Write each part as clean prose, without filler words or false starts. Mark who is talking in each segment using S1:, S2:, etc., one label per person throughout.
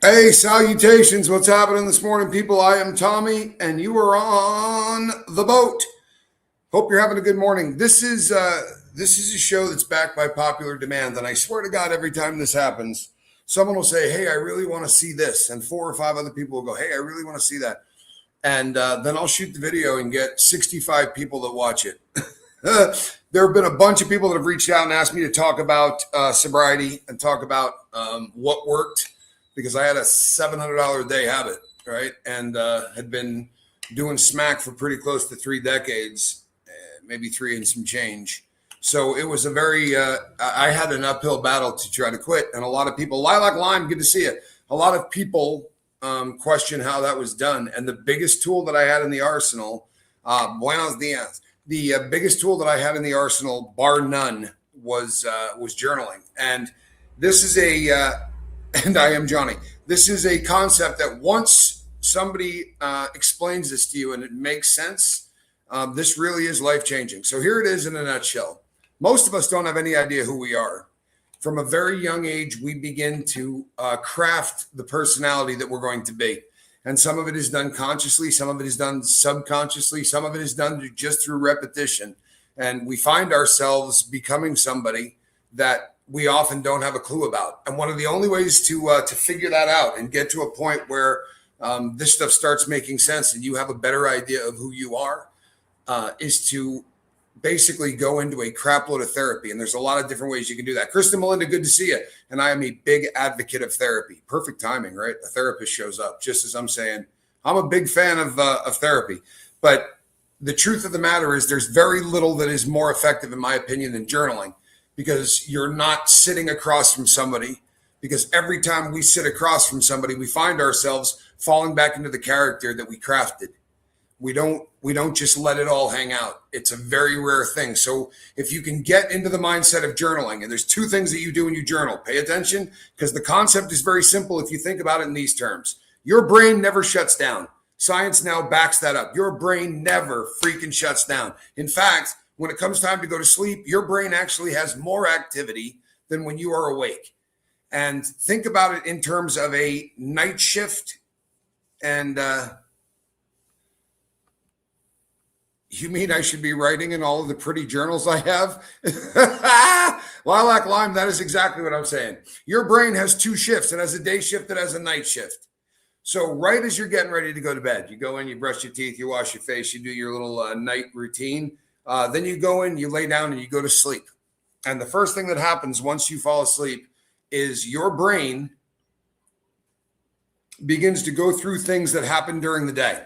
S1: Hey, salutations. What's happening this morning, people? I am Tommy, and you are on the boat. Hope you're having a good morning. This is a show that's backed by popular demand, and I swear to God, every time this happens, someone will say, "Hey, I really want to see this," and 4 or 5 other people will go, "Hey, I really want to see that," and then I'll shoot the video and get 65 people that watch it. There have been a bunch of people that have reached out and asked me to talk about sobriety and talk about what worked, because I had a $700 a day habit, right? And had been doing smack for pretty close to 3 decades, maybe 3 and some change. So it was a very, I had an uphill battle to try to quit. And a lot of people, Lilac Lime, good to see you. A lot of people question how that was done. And the biggest tool that I had in the arsenal, buenos dias, the biggest tool that I had in the arsenal, bar none, was journaling. And this is and I am Johnny. This is a concept that once somebody explains this to you and it makes sense, this really is life-changing. So here it is in a nutshell. Most of us don't have any idea who we are. From a very young age, we begin to craft the personality that we're going to be. And some of it is done consciously, some of it is done subconsciously, some of it is done just through repetition. And we find ourselves becoming somebody that we often don't have a clue about. And one of the only ways to figure that out and get to a point where this stuff starts making sense and you have a better idea of who you are is to basically go into a crap load of therapy. And there's a lot of different ways you can do that. Kristen Melinda, good to see you. And I am a big advocate of therapy. Perfect timing, right? A therapist shows up just as I'm saying. I'm a big fan of therapy. But the truth of the matter is there's very little that is more effective, in my opinion, than journaling. Because you're not sitting across from somebody. Because every time we sit across from somebody, we find ourselves falling back into the character that we crafted. We don't just let it all hang out. It's a very rare thing. So if you can get into the mindset of journaling, and there's 2 things that you do when you journal. Pay attention, because the concept is very simple if you think about it in these terms. Your brain never shuts down. Science now backs that up. Your brain never freaking shuts down. In fact, when it comes time to go to sleep, your brain actually has more activity than when you are awake. And think about it in terms of a night shift. And you mean I should be writing in all of the pretty journals I have? Lilac Lime, that is exactly what I'm saying. Your brain has 2 shifts. It has a day shift, it has a night shift. So right as you're getting ready to go to bed, you go in, you brush your teeth, you wash your face, you do your little night routine. Then you go in, you lay down, and you go to sleep. And the first thing that happens once you fall asleep is your brain begins to go through things that happen during the day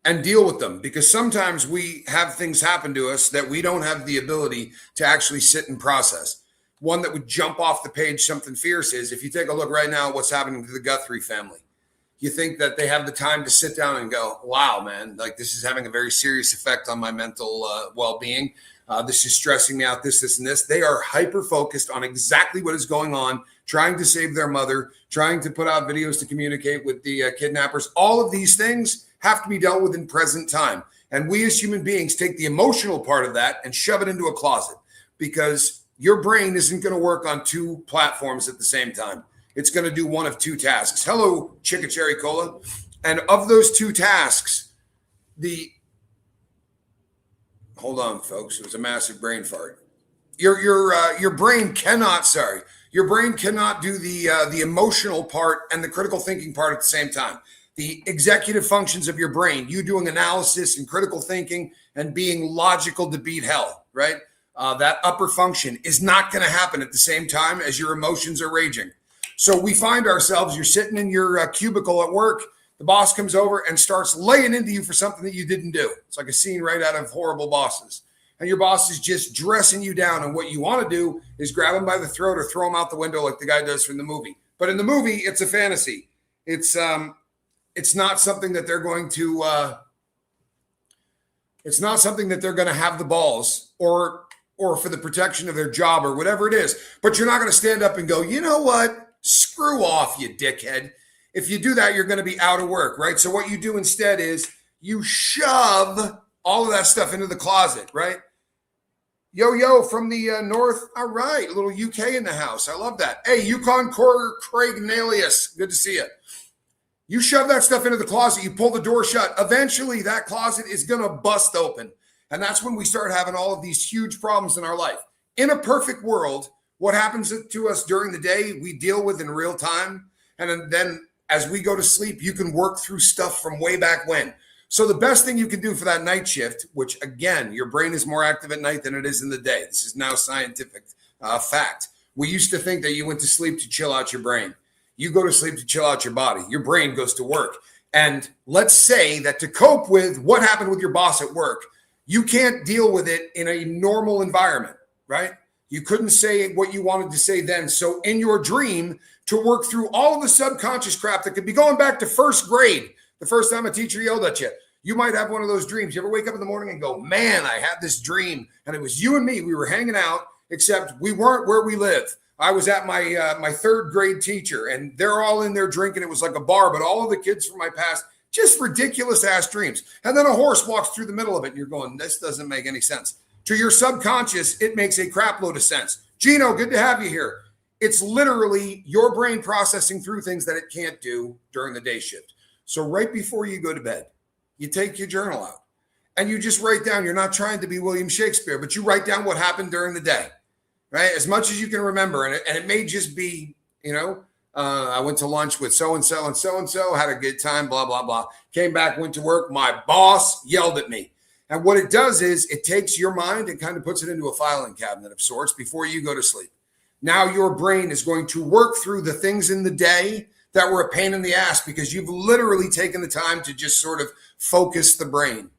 S1: and deal with them. Because sometimes we have things happen to us that we don't have the ability to actually sit and process. One that would jump off the page, something fierce, is if you take a look right now at what's happening to the Guthrie family. You think that they have the time to sit down and go, wow, man, like this is having a very serious effect on my mental well-being. This is stressing me out, this, and this. They are hyper-focused on exactly what is going on, trying to save their mother, trying to put out videos to communicate with the kidnappers. All of these things have to be dealt with in present time. And we as human beings take the emotional part of that and shove it into a closet, because your brain isn't going to work on 2 platforms at the same time. It's going to do one of 2 tasks. Hello, Chicka Cherry Cola. And of those 2 tasks, hold on, folks. It was a massive brain fart. Your brain cannot do the emotional part and the critical thinking part at the same time. The executive functions of your brain, you doing analysis and critical thinking and being logical to beat hell, right? That upper function is not going to happen at the same time as your emotions are raging. So we find ourselves, you're sitting in your cubicle at work, the boss comes over and starts laying into you for something that you didn't do. It's like a scene right out of Horrible Bosses. And your boss is just dressing you down. And what you want to do is grab him by the throat or throw him out the window like the guy does from the movie. But in the movie, it's a fantasy. It's not something that they're going to, it's not something that they're going to have the balls or for the protection of their job or whatever it is. But you're not going to stand up and go, you know what? Screw off, you dickhead. If you do that, you're going to be out of work, right? So what you do instead is you shove all of that stuff into the closet, right? Yo from the north. All right, a little UK in the house. I love that. Hey, Yukon Quarter, Craig Nalius. Good to see you. You shove that stuff into the closet, you pull the door shut. Eventually, that closet is going to bust open. And that's when we start having all of these huge problems in our life. In a perfect world, what happens to us during the day, we deal with in real time. And then as we go to sleep, you can work through stuff from way back when. So the best thing you can do for that night shift, which again, your brain is more active at night than it is in the day. This is now scientific fact. We used to think that you went to sleep to chill out your brain. You go to sleep to chill out your body. Your brain goes to work. And let's say that to cope with what happened with your boss at work, you can't deal with it in a normal environment, right? You couldn't say what you wanted to say then. So in your dream, to work through all of the subconscious crap that could be going back to first grade, the first time a teacher yelled at you, you might have one of those dreams. You ever wake up in the morning and go, man, I had this dream and it was you and me. We were hanging out, except we weren't where we live. I was at my third grade teacher and they're all in there drinking. It was like a bar, but all of the kids from my past, just ridiculous ass dreams. And then a horse walks through the middle of it and you're going, this doesn't make any sense. To your subconscious, it makes a crap load of sense. Gino, good to have you here. It's literally your brain processing through things that it can't do during the day shift. So right before you go to bed, you take your journal out and you just write down, you're not trying to be William Shakespeare, but you write down what happened during the day. Right? As much as you can remember. And it may just be, I went to lunch with so-and-so and so-and-so, had a good time, blah, blah, blah. Came back, went to work. My boss yelled at me. And what it does is it takes your mind and kind of puts it into a filing cabinet of sorts before you go to sleep. Now your brain is going to work through the things in the day that were a pain in the ass because you've literally taken the time to just sort of focus the brain.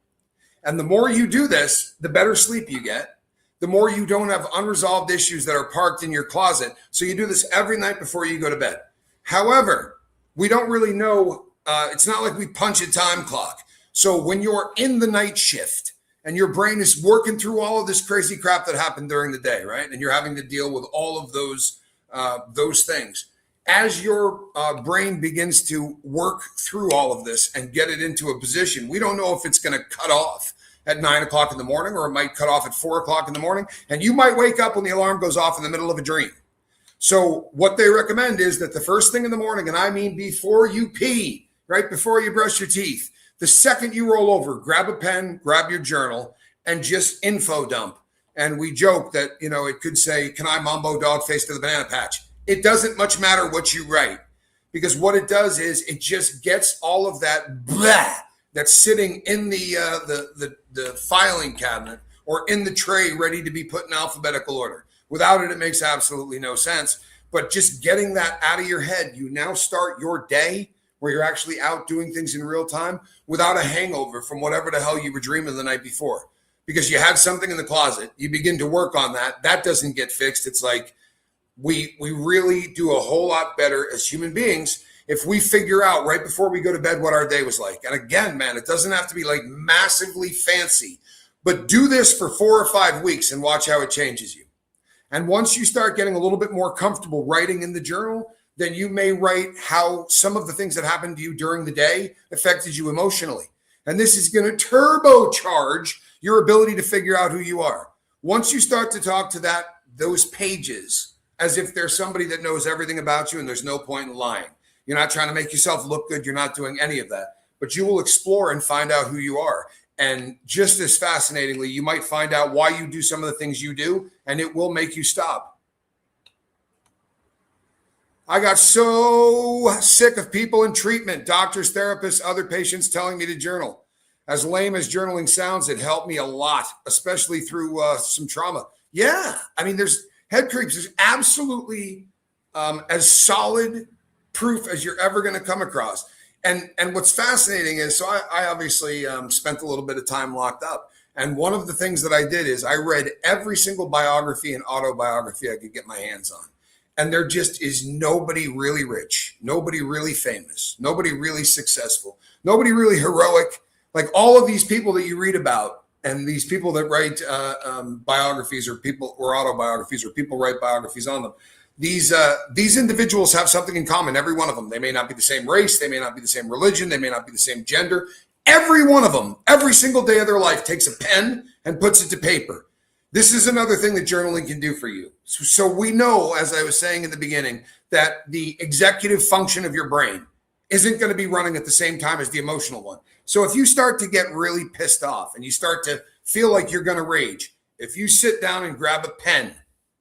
S1: And the more you do this, the better sleep you get. The more you don't have unresolved issues that are parked in your closet. So you do this every night before you go to bed. However, we don't really know. It's not like we punch a time clock. So when you're in the night shift and your brain is working through all of this crazy crap that happened during the day, right? And you're having to deal with all of those things. As your brain begins to work through all of this and get it into a position, we don't know if it's going to cut off at 9 o'clock in the morning, or it might cut off at 4 o'clock in the morning. And you might wake up when the alarm goes off in the middle of a dream. So what they recommend is that the first thing in the morning, and I mean before you pee, right before you brush your teeth, the second you roll over, grab a pen, grab your journal, and just info dump. And we joke that, it could say, can I mambo dog face to the banana patch? It doesn't much matter what you write, because what it does is it just gets all of that blah that's sitting in the filing cabinet or in the tray ready to be put in alphabetical order. Without it, it makes absolutely no sense. But just getting that out of your head, you now start your day where you're actually out doing things in real time without a hangover from whatever the hell you were dreaming the night before. Because you had something in the closet, you begin to work on that. That doesn't get fixed. It's like we really do a whole lot better as human beings if we figure out right before we go to bed what our day was like. And again, man, it doesn't have to be like massively fancy, but do this for 4 or 5 weeks and watch how it changes you. And once you start getting a little bit more comfortable writing in the journal, then you may write how some of the things that happened to you during the day affected you emotionally. And this is going to turbocharge your ability to figure out who you are. Once you start to talk to those pages as if there's somebody that knows everything about you and there's no point in lying. You're not trying to make yourself look good. You're not doing any of that, but you will explore and find out who you are. And just as fascinatingly, you might find out why you do some of the things you do, and it will make you stop. I got so sick of people in treatment, doctors, therapists, other patients telling me to journal. As lame as journaling sounds, it helped me a lot, especially through some trauma. Yeah, I mean, there's head creeps. There's absolutely as solid proof as you're ever going to come across. And what's fascinating is, so I obviously spent a little bit of time locked up. And one of the things that I did is I read every single biography and autobiography I could get my hands on. And there just is nobody really rich, nobody really famous, nobody really successful, nobody really heroic. Like all of these people that you read about and these people that write biographies or autobiographies or people write biographies on them. These individuals have something in common, every one of them. They may not be the same race. They may not be the same religion. They may not be the same gender. Every one of them, every single day of their life, takes a pen and puts it to paper. This is another thing that journaling can do for you. So we know, as I was saying in the beginning, that the executive function of your brain isn't going to be running at the same time as the emotional one. So if you start to get really pissed off and you start to feel like you're going to rage, if you sit down and grab a pen,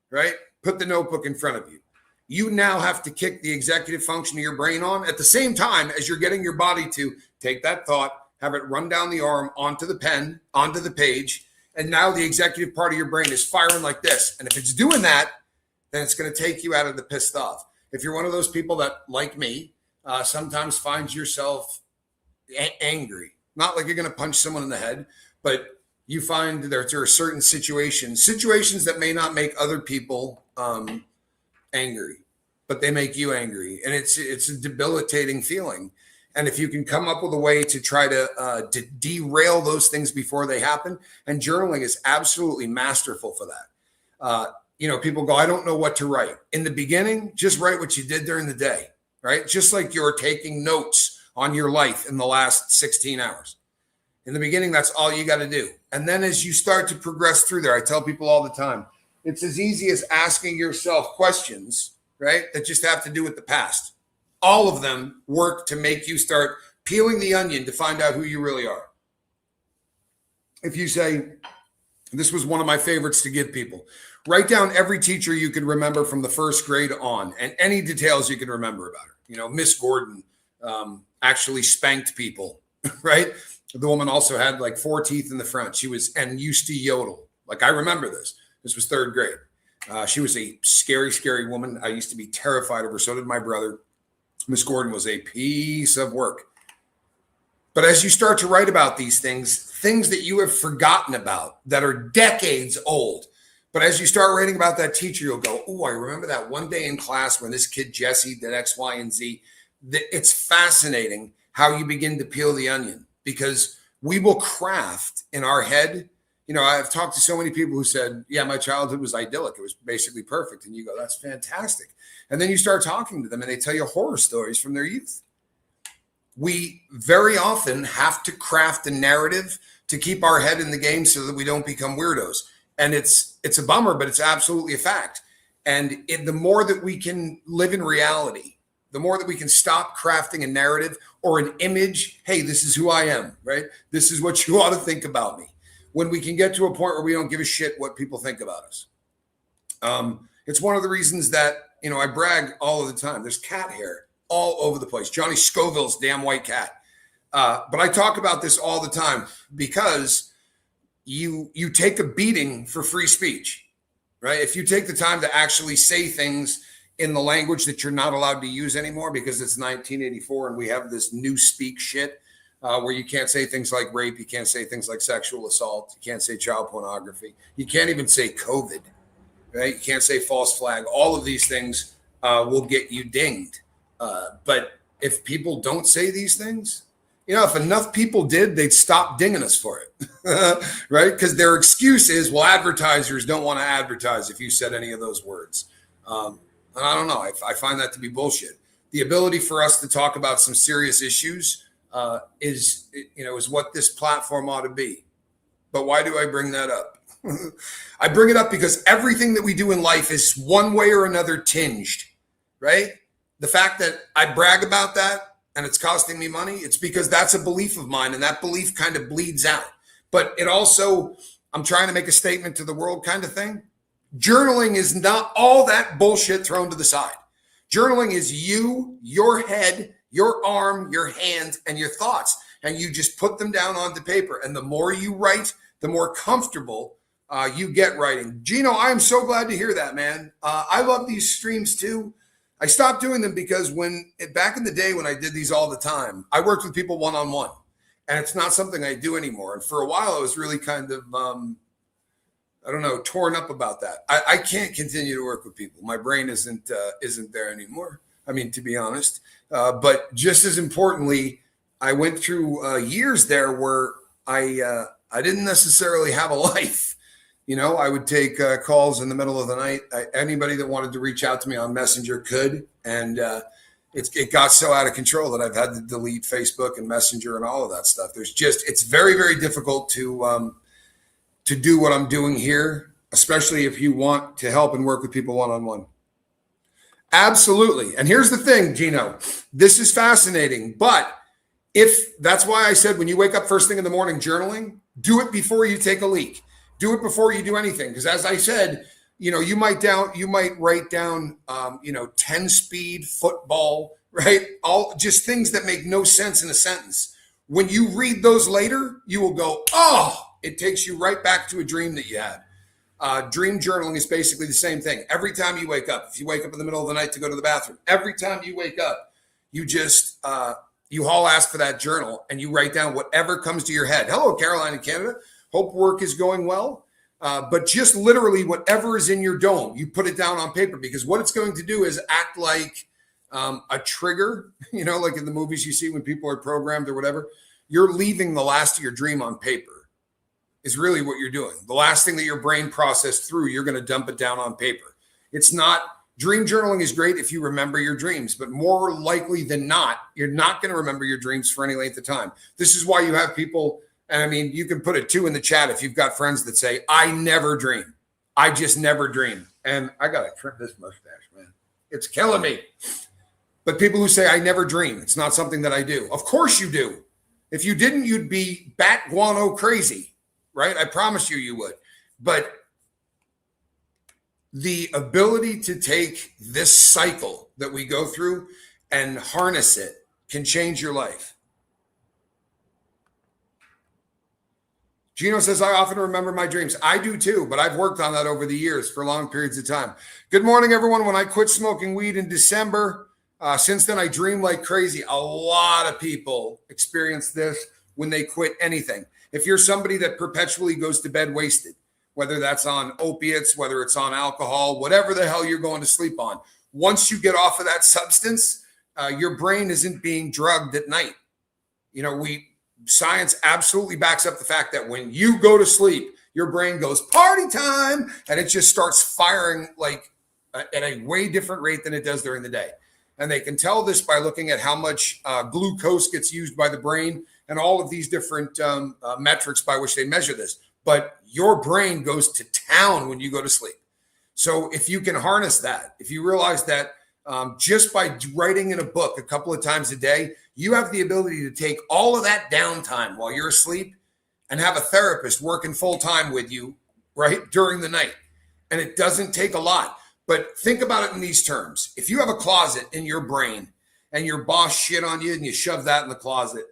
S1: right, put the notebook in front of you, you now have to kick the executive function of your brain on at the same time as you're getting your body to take that thought, have it run down the arm onto the pen, onto the page. And now the executive part of your brain is firing like this. And if it's doing that, then it's going to take you out of the pissed off. If you're one of those people that, like me, sometimes finds yourself angry, not like you're going to punch someone in the head, but you find there are certain situations that may not make other people angry, but they make you angry. And it's a debilitating feeling. And if you can come up with a way to try to derail those things before they happen, and journaling is absolutely masterful for that. People go, I don't know what to write. In the beginning, just write what you did during the day, right? Just like you're taking notes on your life in the last 16 hours. In the beginning, that's all you got to do. And then as you start to progress through there, I tell people all the time, it's as easy as asking yourself questions, right, that just have to do with the past. All of them work to make you start peeling the onion to find out who you really are. If you say, this was one of my favorites to give people, write down every teacher you could remember from the first grade on and any details you can remember about her. Miss Gordon actually spanked people, right? The woman also had like 4 teeth in the front. She used to yodel. Like, I remember this. This was 3rd grade. She was a scary, scary woman. I used to be terrified of her. So did my brother. Miss Gordon was a piece of work. But as you start to write about these things that you have forgotten about that are decades old, but as you start writing about that teacher, you'll go, oh, I remember that one day in class when this kid, Jesse, did X, Y, and Z. It's fascinating how you begin to peel the onion, because we will craft in our head. I've talked to so many people who said, yeah, my childhood was idyllic. It was basically perfect. And you go, that's fantastic. And then you start talking to them and they tell you horror stories from their youth. We very often have to craft a narrative to keep our head in the game so that we don't become weirdos. And it's a bummer, but it's absolutely a fact. And the more that we can live in reality, the more that we can stop crafting a narrative or an image. Hey, this is who I am, right? This is what you ought to think about me. When we can get to a point where we don't give a shit what people think about us. It's one of the reasons that, I brag all of the time. There's cat hair all over the place. Johnny Scoville's damn white cat. But I talk about this all the time because you take a beating for free speech, right? If you take the time to actually say things in the language that you're not allowed to use anymore because it's 1984 and we have this new speak shit where you can't say things like rape, you can't say things like sexual assault, you can't say child pornography, you can't even say COVID, right? You can't say false flag. All of these things will get you dinged. But if people don't say these things, if enough people did, they'd stop dinging us for it, right? Because their excuse is, well, advertisers don't want to advertise if you said any of those words. And I don't know. I find that to be bullshit. The ability for us to talk about some serious issues is what this platform ought to be. But why do I bring that up? I bring it up because everything that we do in life is one way or another tinged, right? The fact that I brag about that and it's costing me money, it's because that's a belief of mine and that belief kind of bleeds out. But it also, I'm trying to make a statement to the world kind of thing. Journaling is not all that bullshit thrown to the side. Journaling is you, your head, your arm, your hand, and your thoughts. And you just put them down onto paper. And the more you write, the more comfortable you get writing. Gino, I am so glad to hear that, man. I love these streams too. I stopped doing them because back in the day when I did these all the time, I worked with people one-on-one. And it's not something I do anymore. And for a while, I was really kind of, torn up about that. I can't continue to work with people. My brain isn't there anymore. I mean, to be honest. But just as importantly, I went through years there where I didn't necessarily have a life. I would take calls in the middle of the night. Anybody that wanted to reach out to me on Messenger could. And it got so out of control that I've had to delete Facebook and Messenger and all of that stuff. It's very, very difficult to do what I'm doing here especially if you want to help and work with people one-on-one. Absolutely. And here's the thing, Gino, this is fascinating, but if that's why I said when you wake up first thing in the morning journaling, do it before you take a leak. Do it before you do anything. Because as I said, you might write down 10 speed football, right? All just things that make no sense in a sentence. When you read those later, you will go, oh, it takes you right back to a dream that you had. Dream journaling is basically the same thing. Every time you wake up, if you wake up in the middle of the night to go to the bathroom, every time you wake up, you just you all ask for that journal and you write down whatever comes to your head. Hello, Caroline in Canada. Hope work is going well. But just literally whatever is in your dome, you put it down on paper, because what it's going to do is act like a trigger, like in the movies you see when people are programmed or whatever. You're leaving the last of your dream on paper is really what you're doing. The last thing that your brain processed through, you're going to dump it down on paper. It's not, dream journaling is great if you remember your dreams, but more likely than not, you're not going to remember your dreams for any length of time. This is why you have people, and I mean, you can put it too in the chat if you've got friends that say, I never dream. I just never dream. And I got to trim this mustache, man. It's killing me. But people who say, I never dream, it's not something that I do. Of course you do. If you didn't, you'd be bat guano crazy. Right? I promise you would. But the ability to take this cycle that we go through and harness it can change your life. Gino says, I often remember my dreams. I do too, but I've worked on that over the years for long periods of time. Good morning, everyone. When I quit smoking weed in December, since then I dream like crazy. A lot of people experience this when they quit anything. If you're somebody that perpetually goes to bed wasted, whether that's on opiates, whether it's on alcohol, whatever the hell you're going to sleep on, once you get off of that substance, your brain isn't being drugged at night. Science absolutely backs up the fact that when you go to sleep, your brain goes party time, and it just starts firing like at a way different rate than it does during the day. And they can tell this by looking at how much glucose gets used by the brain and all of these different metrics by which they measure this. But your brain goes to town when you go to sleep. So if you can harness that, if you realize that just by writing in a book a couple of times a day, you have the ability to take all of that downtime while you're asleep and have a therapist working full time with you, right, during the night. And it doesn't take a lot. But think about it in these terms. If you have a closet in your brain and your boss shit on you and you shove that in the closet,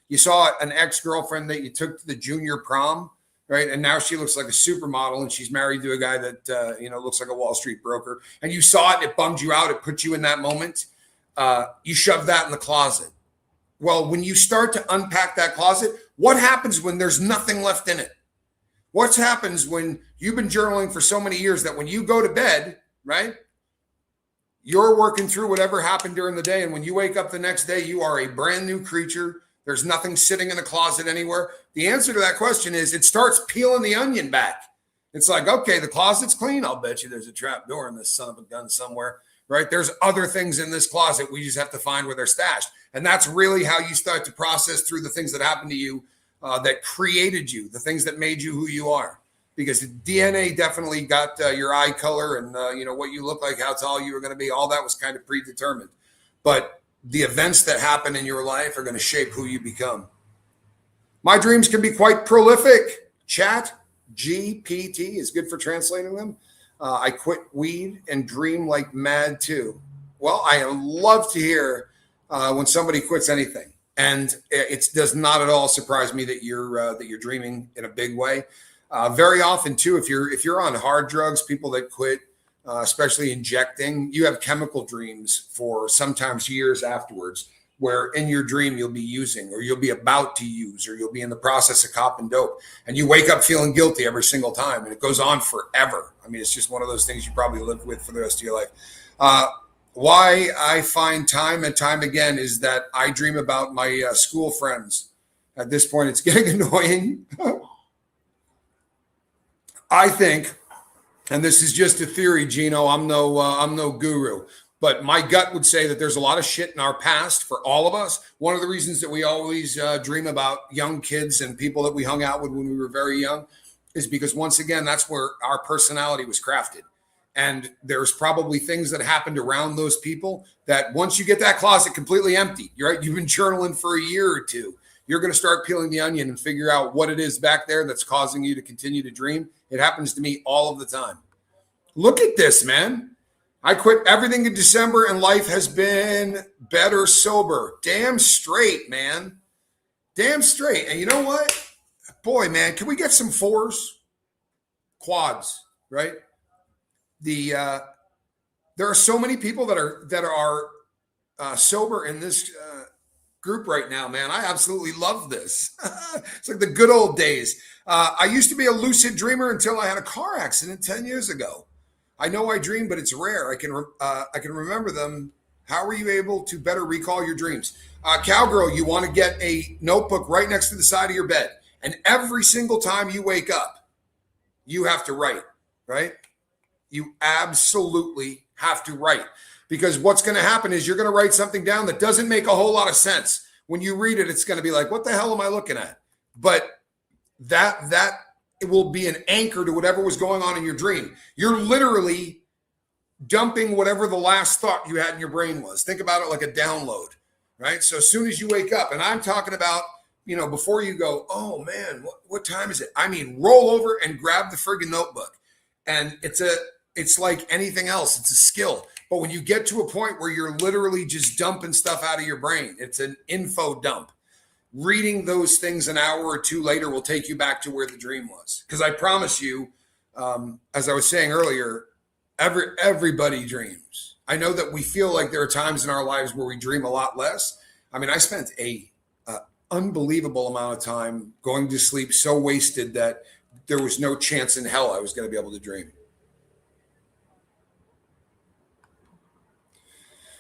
S1: you saw an ex-girlfriend that you took to the junior prom, right? And now she looks like a supermodel and she's married to a guy that, looks like a Wall Street broker. And you saw it, it bummed you out, it put you in that moment. You shove that in the closet. Well, when you start to unpack that closet, what happens when there's nothing left in it? What happens when you've been journaling for so many years that when you go to bed, right, you're working through whatever happened during the day. And when you wake up the next day, you are a brand new creature. There's nothing sitting in the closet anywhere. The answer to that question is it starts peeling the onion back. It's like, okay, the closet's clean. I'll bet you there's a trap door in this son of a gun somewhere, right? There's other things in this closet. We just have to find where they're stashed. And that's really how you start to process through the things that happened to you that created you, the things that made you who you are. Because the DNA definitely got your eye color and, what you look like, how tall you were going to be. All that was kind of predetermined. But the events that happen in your life are going to shape who you become. My dreams can be quite prolific. Chat GPT is good for translating them. I quit weed and dream like mad too. Well, I love to hear when somebody quits anything. And it does not at all surprise me that you're dreaming in a big way. Very often too, if you're on hard drugs, people that quit, especially injecting, you have chemical dreams for sometimes years afterwards, where in your dream you'll be using, or you'll be about to use, or you'll be in the process of copping dope, and you wake up feeling guilty every single time, and it goes on forever. I mean, it's just one of those things you probably live with for the rest of your life. Why I find time and time again is that I dream about my school friends. At this point, it's getting annoying. I think, and this is just a theory, Gino, I'm no guru, but my gut would say that there's a lot of shit in our past for all of us. One of the reasons that we always dream about young kids and people that we hung out with when we were very young is because, once again, that's where our personality was crafted. And there's probably things that happened around those people that once you get that closet completely empty, you've been journaling for a year or two, you're going to start peeling the onion and figure out what it is back there that's causing you to continue to dream. It happens to me all of the time. Look at this, man. I quit everything in December and life has been better sober. Damn straight, man. Damn straight. And you know what? Boy, man, can we get some fours? Quads, right? There are so many people that are sober in this group right now, man. I absolutely love this. It's like the good old days. I used to be a lucid dreamer until I had a car accident 10 years ago. I know I dream, but it's rare. I can remember them. How are you able to better recall your dreams? Cowgirl, you want to get a notebook right next to the side of your bed. And every single time you wake up, you have to write, right? You absolutely have to write. Because what's going to happen is you're going to write something down that doesn't make a whole lot of sense. When you read it, it's going to be like, what the hell am I looking at? But that it will be an anchor to whatever was going on in your dream. You're literally dumping whatever the last thought you had in your brain was. Think about it like a download, right? So as soon as you wake up, and I'm talking about, before you go, oh man, what time is it? I mean, roll over and grab the friggin' notebook. And it's like anything else. It's a skill. But when you get to a point where you're literally just dumping stuff out of your brain, it's an info dump. Reading those things an hour or two later will take you back to where the dream was. Because I promise you, as I was saying earlier, everybody dreams. I know that we feel like there are times in our lives where we dream a lot less. I mean, I spent a unbelievable amount of time going to sleep so wasted that there was no chance in hell I was going to be able to dream.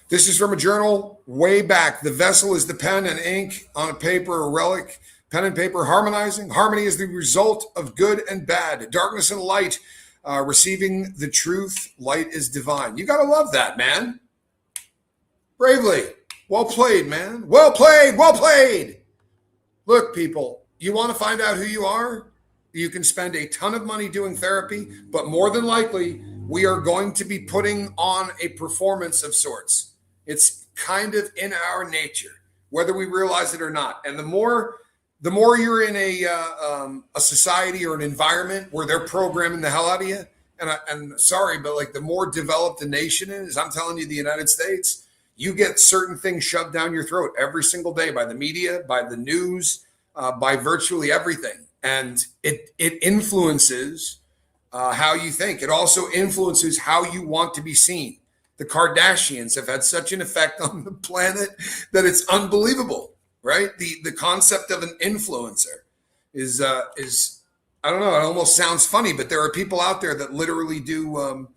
S1: This is from a journal way back. The vessel is the pen and ink on a paper, a relic, pen and paper harmonizing. Harmony is the result of good and bad, darkness and light, receiving the truth. Light is divine. You got to love that, man. Bravely. Well played, man. Well played. Well played. Look, people, you want to find out who you are? You can spend a ton of money doing therapy, but more than likely, we are going to be putting on a performance of sorts. It's kind of in our nature, whether we realize it or not. And the more you're in a society or an environment where they're programming the hell out of you, and sorry, but like the more developed a nation is, I'm telling you, the United States, you get certain things shoved down your throat every single day by the media, by the news, by virtually everything. And it influences how you think. It also influences how you want to be seen. The Kardashians have had such an effect on the planet that it's unbelievable, right? The concept of an influencer is I don't know, it almost sounds funny, but there are people out there that literally do,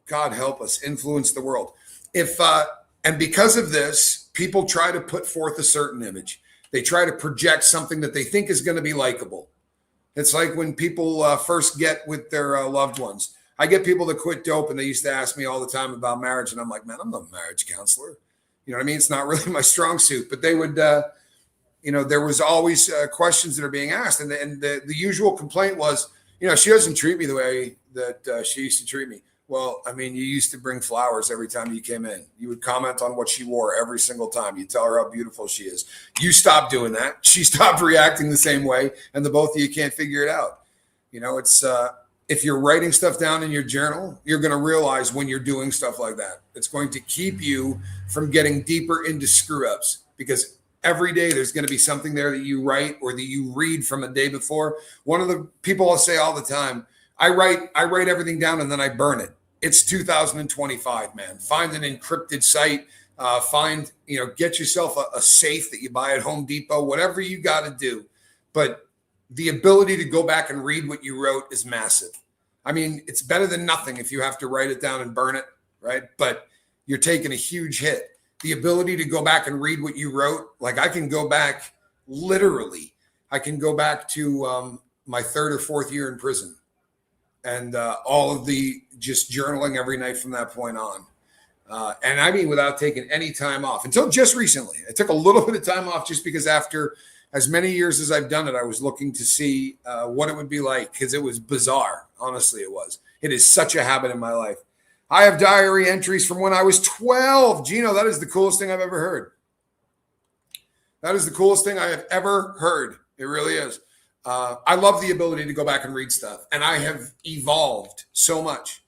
S1: God help us, influence the world. And because of this, people try to put forth a certain image. They try to project something that they think is going to be likable. It's like when people first get with their loved ones. I get people that quit dope and they used to ask me all the time about marriage. And I'm like, man, I'm not a marriage counselor. You know what I mean? It's not really my strong suit. But they would, there was always questions that are being asked. And the usual complaint was, she doesn't treat me the way that she used to treat me. Well, I mean, you used to bring flowers every time you came in. You would comment on what she wore every single time. You tell her how beautiful she is. You stopped doing that. She stopped reacting the same way. And the both of you can't figure it out. It's if you're writing stuff down in your journal, you're going to realize when you're doing stuff like that. It's going to keep you from getting deeper into screw ups, because every day there's going to be something there that you write or that you read from a day before. One of the people I'll say all the time, I write everything down and then I burn it. It's 2025, man. Find an encrypted site. Get yourself a safe that you buy at Home Depot, whatever you got to do. But the ability to go back and read what you wrote is massive. I mean, it's better than nothing if you have to write it down and burn it, right? But you're taking a huge hit. The ability to go back and read what you wrote, like I can go back literally. I can go back to my third or fourth year in prison. And all of the just journaling every night from that point on. And I mean, without taking any time off until just recently. I took a little bit of time off just because after as many years as I've done it, I was looking to see what it would be like, because it was bizarre. Honestly, it was. It is such a habit in my life. I have diary entries from when I was 12. Gino, that is the coolest thing I've ever heard. That is the coolest thing I have ever heard. It really is. I love the ability to go back and read stuff, and I have evolved so much.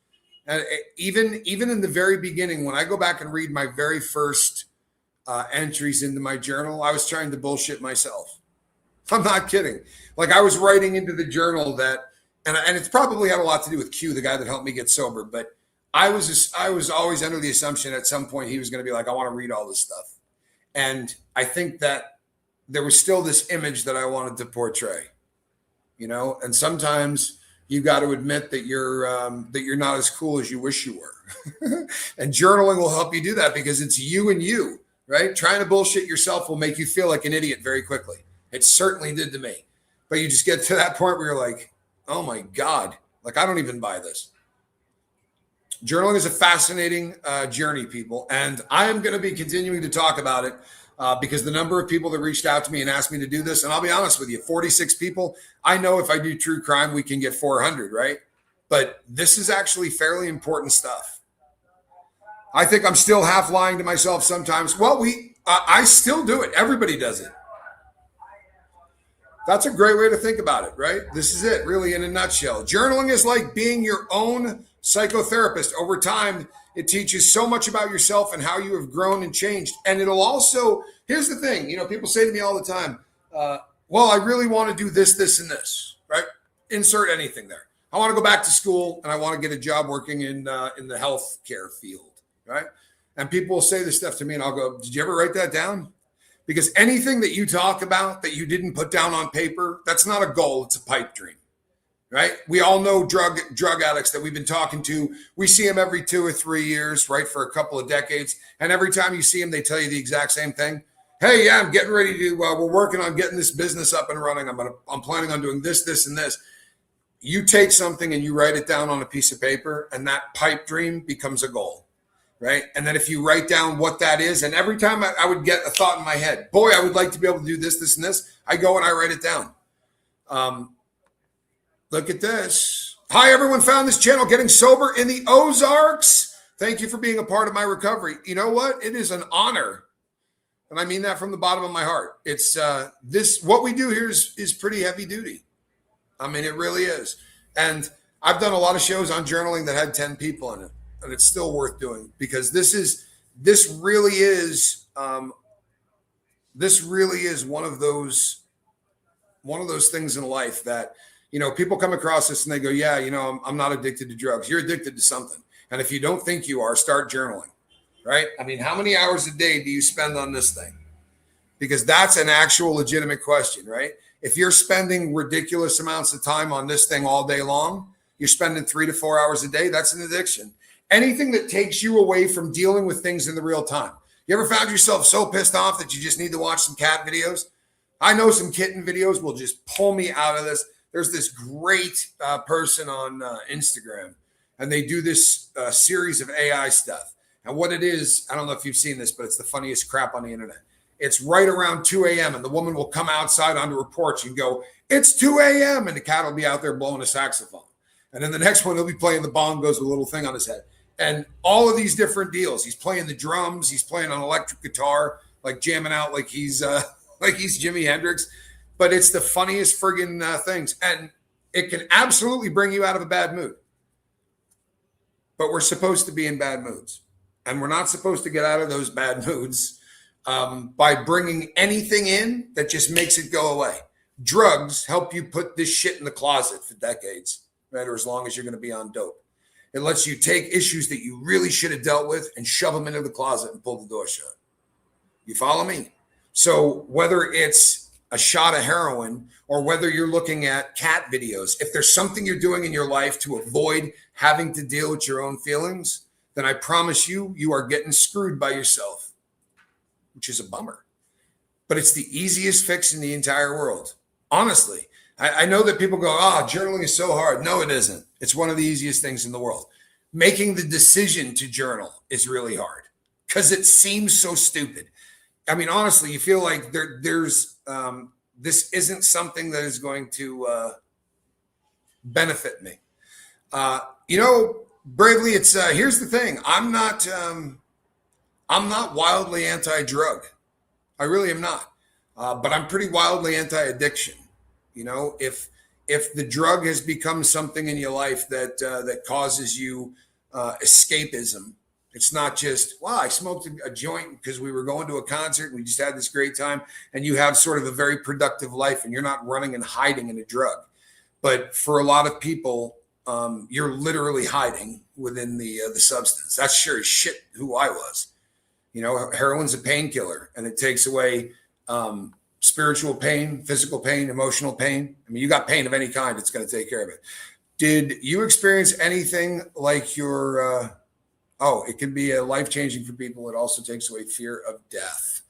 S1: And even in the very beginning, when I go back and read my very first entries into my journal, I was trying to bullshit myself. I'm not kidding. Like, I was writing into the journal that, and it's probably had a lot to do with Q, the guy that helped me get sober. But I was always under the assumption at some point he was going to be like, I want to read all this stuff. And I think that there was still this image that I wanted to portray, and sometimes you got to admit that you're not as cool as you wish you were. And journaling will help you do that, because it's you and you, right? Trying to bullshit yourself will make you feel like an idiot very quickly. It certainly did to me. But you just get to that point where you're like, oh my God, like, I don't even buy this. Journaling is a fascinating journey, people. And I am going to be continuing to talk about it because the number of people that reached out to me and asked me to do this, and I'll be honest with you, 46 people, I know if I do true crime, we can get 400, right? But this is actually fairly important stuff. I think I'm still half lying to myself sometimes. Well, I still do it. Everybody does it. That's a great way to think about it, right? This is it, really, in a nutshell. Journaling is like being your own psychotherapist. Over time, it teaches so much about yourself and how you have grown and changed. And it'll also, here's the thing, people say to me all the time, well, I really want to do this, this, and this, right? Insert anything there. I want to go back to school, and I want to get a job working in the healthcare field, right? And people will say this stuff to me, and I'll go, did you ever write that down? Because anything that you talk about that you didn't put down on paper, that's not a goal, it's a pipe dream, right? We all know drug addicts that we've been talking to. We see them every 2 or 3 years, right, for a couple of decades. And every time you see them, they tell you the exact same thing. Hey, yeah, I'm getting ready to, we're working on getting this business up and running. I'm planning on doing this, this, and this. You take something and you write it down on a piece of paper, and that pipe dream becomes a goal. Right. And then if you write down what that is, and every time I would get a thought in my head, boy, I would like to be able to do this, this, and this, I go and I write it down. Look at this. Hi, everyone found this channel getting sober in the Ozarks. Thank you for being a part of my recovery. You know what? It is an honor. And I mean that from the bottom of my heart. It's what we do here is pretty heavy duty. I mean, it really is. And I've done a lot of shows on journaling that had 10 people in it. And it's still worth doing, because this really is one of those things in life that, people come across this and they go, yeah, I'm not addicted to drugs. You're addicted to something. And if you don't think you are, start journaling, right? I mean, how many hours a day do you spend on this thing? Because that's an actual legitimate question, right? If you're spending ridiculous amounts of time on this thing all day long, you're spending 3 to 4 hours a day. That's an addiction. Anything that takes you away from dealing with things in the real time. You ever found yourself so pissed off that you just need to watch some cat videos? I know some kitten videos will just pull me out of this. There's this great person on Instagram, and they do this series of AI stuff. And what it is, I don't know if you've seen this, but it's the funniest crap on the internet. It's right around 2 a.m. and the woman will come outside onto her porch and go, it's 2 a.m. And the cat will be out there blowing a saxophone. And then the next one, he'll be playing the bongos with a little thing on his head. And all of these different deals. He's playing the drums. He's playing on electric guitar, like jamming out like he's Jimi Hendrix. But it's the funniest friggin' things. And it can absolutely bring you out of a bad mood. But we're supposed to be in bad moods. And we're not supposed to get out of those bad moods by bringing anything in that just makes it go away. Drugs help you put this shit in the closet for decades, right? Or as long as you're going to be on dope. It lets you take issues that you really should have dealt with and shove them into the closet and pull the door shut. You follow me? So whether it's a shot of heroin or whether you're looking at cat videos, if there's something you're doing in your life to avoid having to deal with your own feelings, then I promise you, you are getting screwed by yourself, which is a bummer. But it's the easiest fix in the entire world. Honestly. I know that people go, journaling is so hard. No, it isn't. It's one of the easiest things in the world. Making the decision to journal is really hard because it seems so stupid. I mean, honestly, you feel like there's this isn't something that is going to benefit me. Bravely, it's here's the thing. I'm not wildly anti-drug. I really am not. But I'm pretty wildly anti-addiction. If the drug has become something in your life that causes you escapism, it's not just, wow, I smoked a joint because we were going to a concert and we just had this great time, and you have sort of a very productive life and you're not running and hiding in a drug. But for a lot of people, you're literally hiding within the substance. That's sure as shit who I was. Heroin's a painkiller, and it takes away spiritual pain, physical pain, emotional pain. I mean, you got pain of any kind, it's going to take care of it. Did you experience anything like your, it can be life-changing for people. It also takes away fear of death.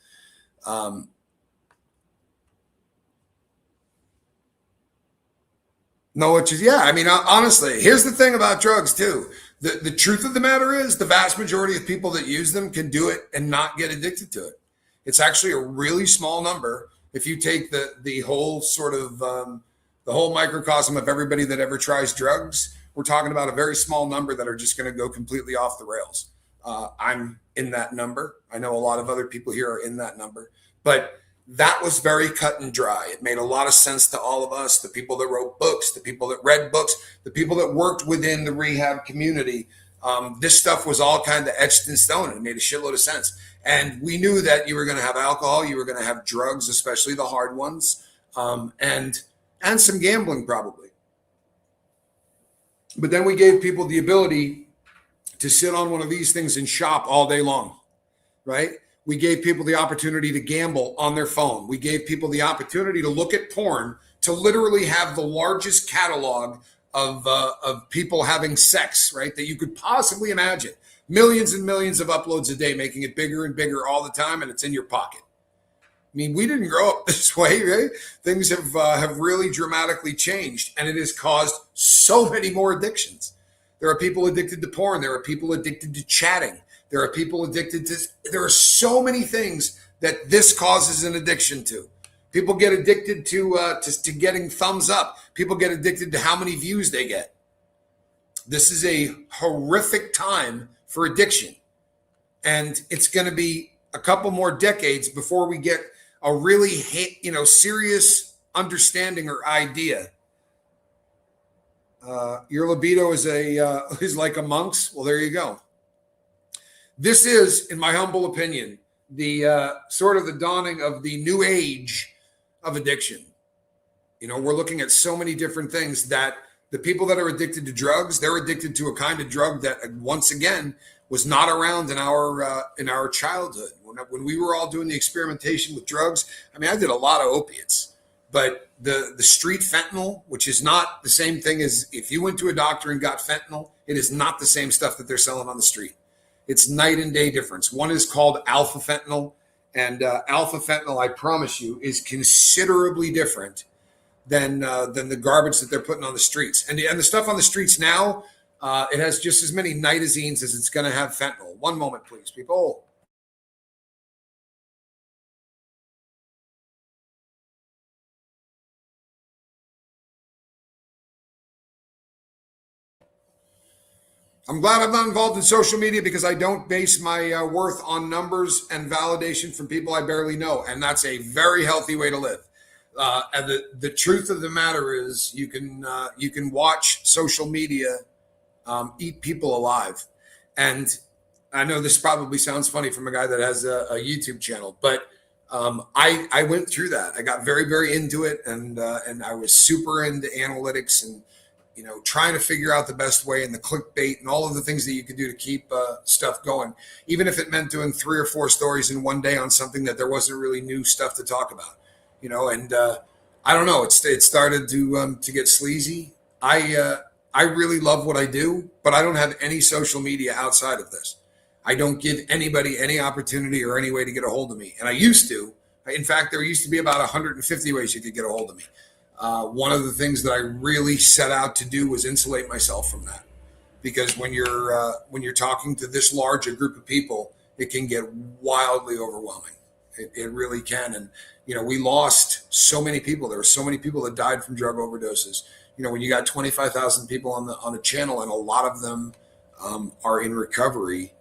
S1: Honestly, here's the thing about drugs too. The truth of the matter is the vast majority of people that use them can do it and not get addicted to it. It's actually a really small number. If you take the whole sort of the whole microcosm of everybody that ever tries drugs, we're talking about a very small number that are just going to go completely off the rails. I'm in that number. I know a lot of other people here are in that number, but that was very cut and dry. It made a lot of sense to all of us, the people that wrote books, the people that read books, the people that worked within the rehab community. This stuff was all kind of etched in stone, and it made a shitload of sense. And we knew that you were going to have alcohol, you were going to have drugs, especially the hard ones, and some gambling probably. But then we gave people the ability to sit on one of these things and shop all day long, right? We gave people the opportunity to gamble on their phone. We gave people the opportunity to look at porn, to literally have the largest catalog of people having sex, right, that you could possibly imagine. Millions and millions of uploads a day, making it bigger and bigger all the time, and it's in your pocket. I mean, we didn't grow up this way, right? Things have really dramatically changed, and it has caused so many more addictions. There are people addicted to porn. There are people addicted to chatting. There are people addicted to, there are so many things that this causes an addiction to. People get addicted to getting thumbs up. People get addicted to how many views they get. This is a horrific time for addiction. And it's going to be a couple more decades before we get a really, serious understanding or idea. Your libido is like a monk's. Well, there you go. This is, in my humble opinion, the sort of the dawning of the new age of addiction. We're looking at so many different things that the people that are addicted to drugs, they're addicted to a kind of drug that, once again, was not around in our childhood. When we were all doing the experimentation with drugs, I mean, I did a lot of opiates, but the street fentanyl, which is not the same thing as if you went to a doctor and got fentanyl, it is not the same stuff that they're selling on the street. It's night and day difference. One is called alpha fentanyl, and alpha fentanyl, I promise you, is considerably different than the garbage that they're putting on the streets. And the stuff on the streets now, it has just as many nitazines as it's going to have fentanyl. One moment, please, people. I'm glad I'm not involved in social media because I don't base my worth on numbers and validation from people I barely know. And that's a very healthy way to live. And the truth of the matter is you can watch social media eat people alive. And I know this probably sounds funny from a guy that has a YouTube channel, but I went through that. I got very, very into it, and I was super into analytics and trying to figure out the best way and the clickbait and all of the things that you could do to keep stuff going, even if it meant doing 3 or 4 stories in one day on something that there wasn't really new stuff to talk about, and I don't know, it started to get sleazy. I really love what I do, but I don't have any social media outside of this. I don't give anybody any opportunity or any way to get a hold of me. And I used to. In fact, there used to be about 150 ways you could get a hold of me. One of the things that I really set out to do was insulate myself from that, because when you're talking to this large a group of people, it can get wildly overwhelming. It really can. And, we lost so many people. There were so many people that died from drug overdoses. When you got 25,000 people on a channel and a lot of them are in recovery,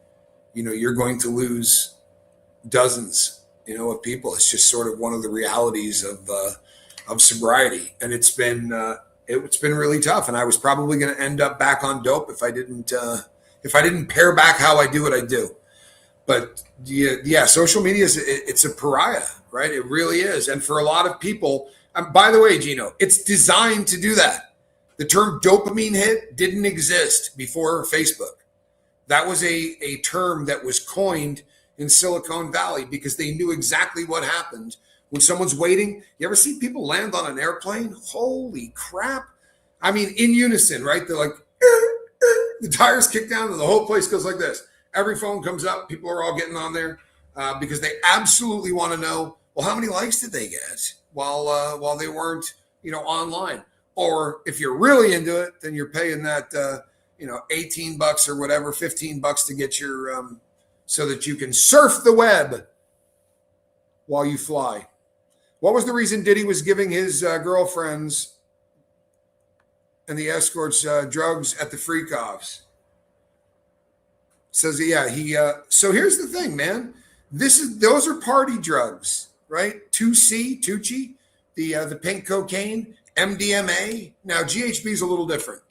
S1: you're going to lose dozens, of people. It's just sort of one of the realities of sobriety. And it's been really tough. And I was probably going to end up back on dope if I didn't pare back how I do what I do. But yeah, social media it's a pariah, right? It really is. And for a lot of people, by the way, Gino, it's designed to do that. The term dopamine hit didn't exist before Facebook. That was a term that was coined in Silicon Valley because they knew exactly what happened when someone's waiting. You ever see people land on an airplane? Holy crap. I mean, in unison, right? They're like, the tires kick down and the whole place goes like this. Every phone comes up. People are all getting on there because they absolutely want to know, well, how many likes did they get while they weren't, online? Or if you're really into it, then you're paying that, $18 or whatever, $15 to get your, so that you can surf the web while you fly. What was the reason Diddy was giving his girlfriends and the escorts drugs at the freak-offs? Says, so here's the thing, man. Those are party drugs, right? 2C, the pink cocaine, MDMA. Now, GHB is a little different.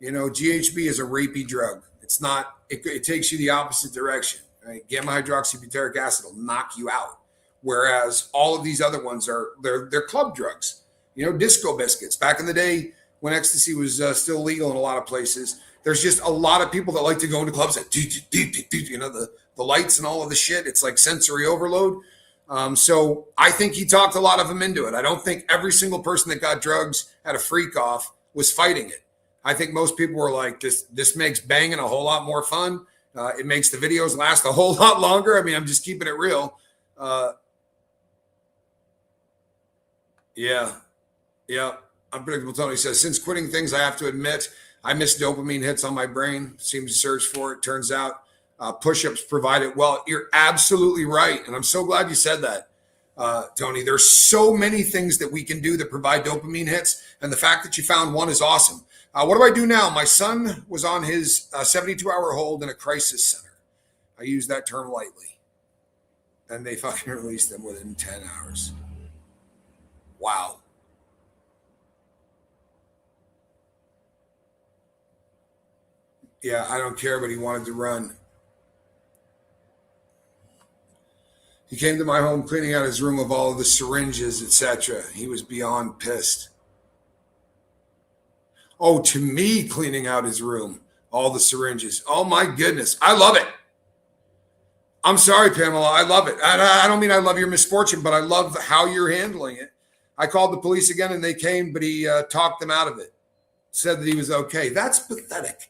S1: GHB is a rapey drug. It's not, it takes you the opposite direction, right? Gamma hydroxybutyric acid will knock you out. Whereas all of these other ones they're club drugs, disco biscuits. Back in the day when ecstasy was still legal in a lot of places, there's just a lot of people that like to go into clubs that, the lights and all of the shit. It's like sensory overload. So I think he talked a lot of them into it. I don't think every single person that got drugs at a freak off was fighting it. I think most people were like, this makes banging a whole lot more fun. It makes the videos last a whole lot longer. I mean, I'm just keeping it real. Yeah. Unpredictable Tony says, since quitting things, I have to admit, I miss dopamine hits on my brain. Seem to search for it. Turns out push-ups provide it. Well, you're absolutely right. And I'm so glad you said that, Tony. There's so many things that we can do that provide dopamine hits. And the fact that you found one is awesome. What do I do now? My son was on his 72-hour hold in a crisis center. I use that term lightly. And they fucking released them within 10 hours. Wow. Yeah, I don't care, but he wanted to run. He came to my home cleaning out his room of all of the syringes, etc. He was beyond pissed. Oh, to me, cleaning out his room, all the syringes. Oh, my goodness. I love it. I'm sorry, Pamela. I love it. I don't mean I love your misfortune, but I love how you're handling it. I called the police again and they came, but he talked them out of it. Said that he was okay. That's pathetic.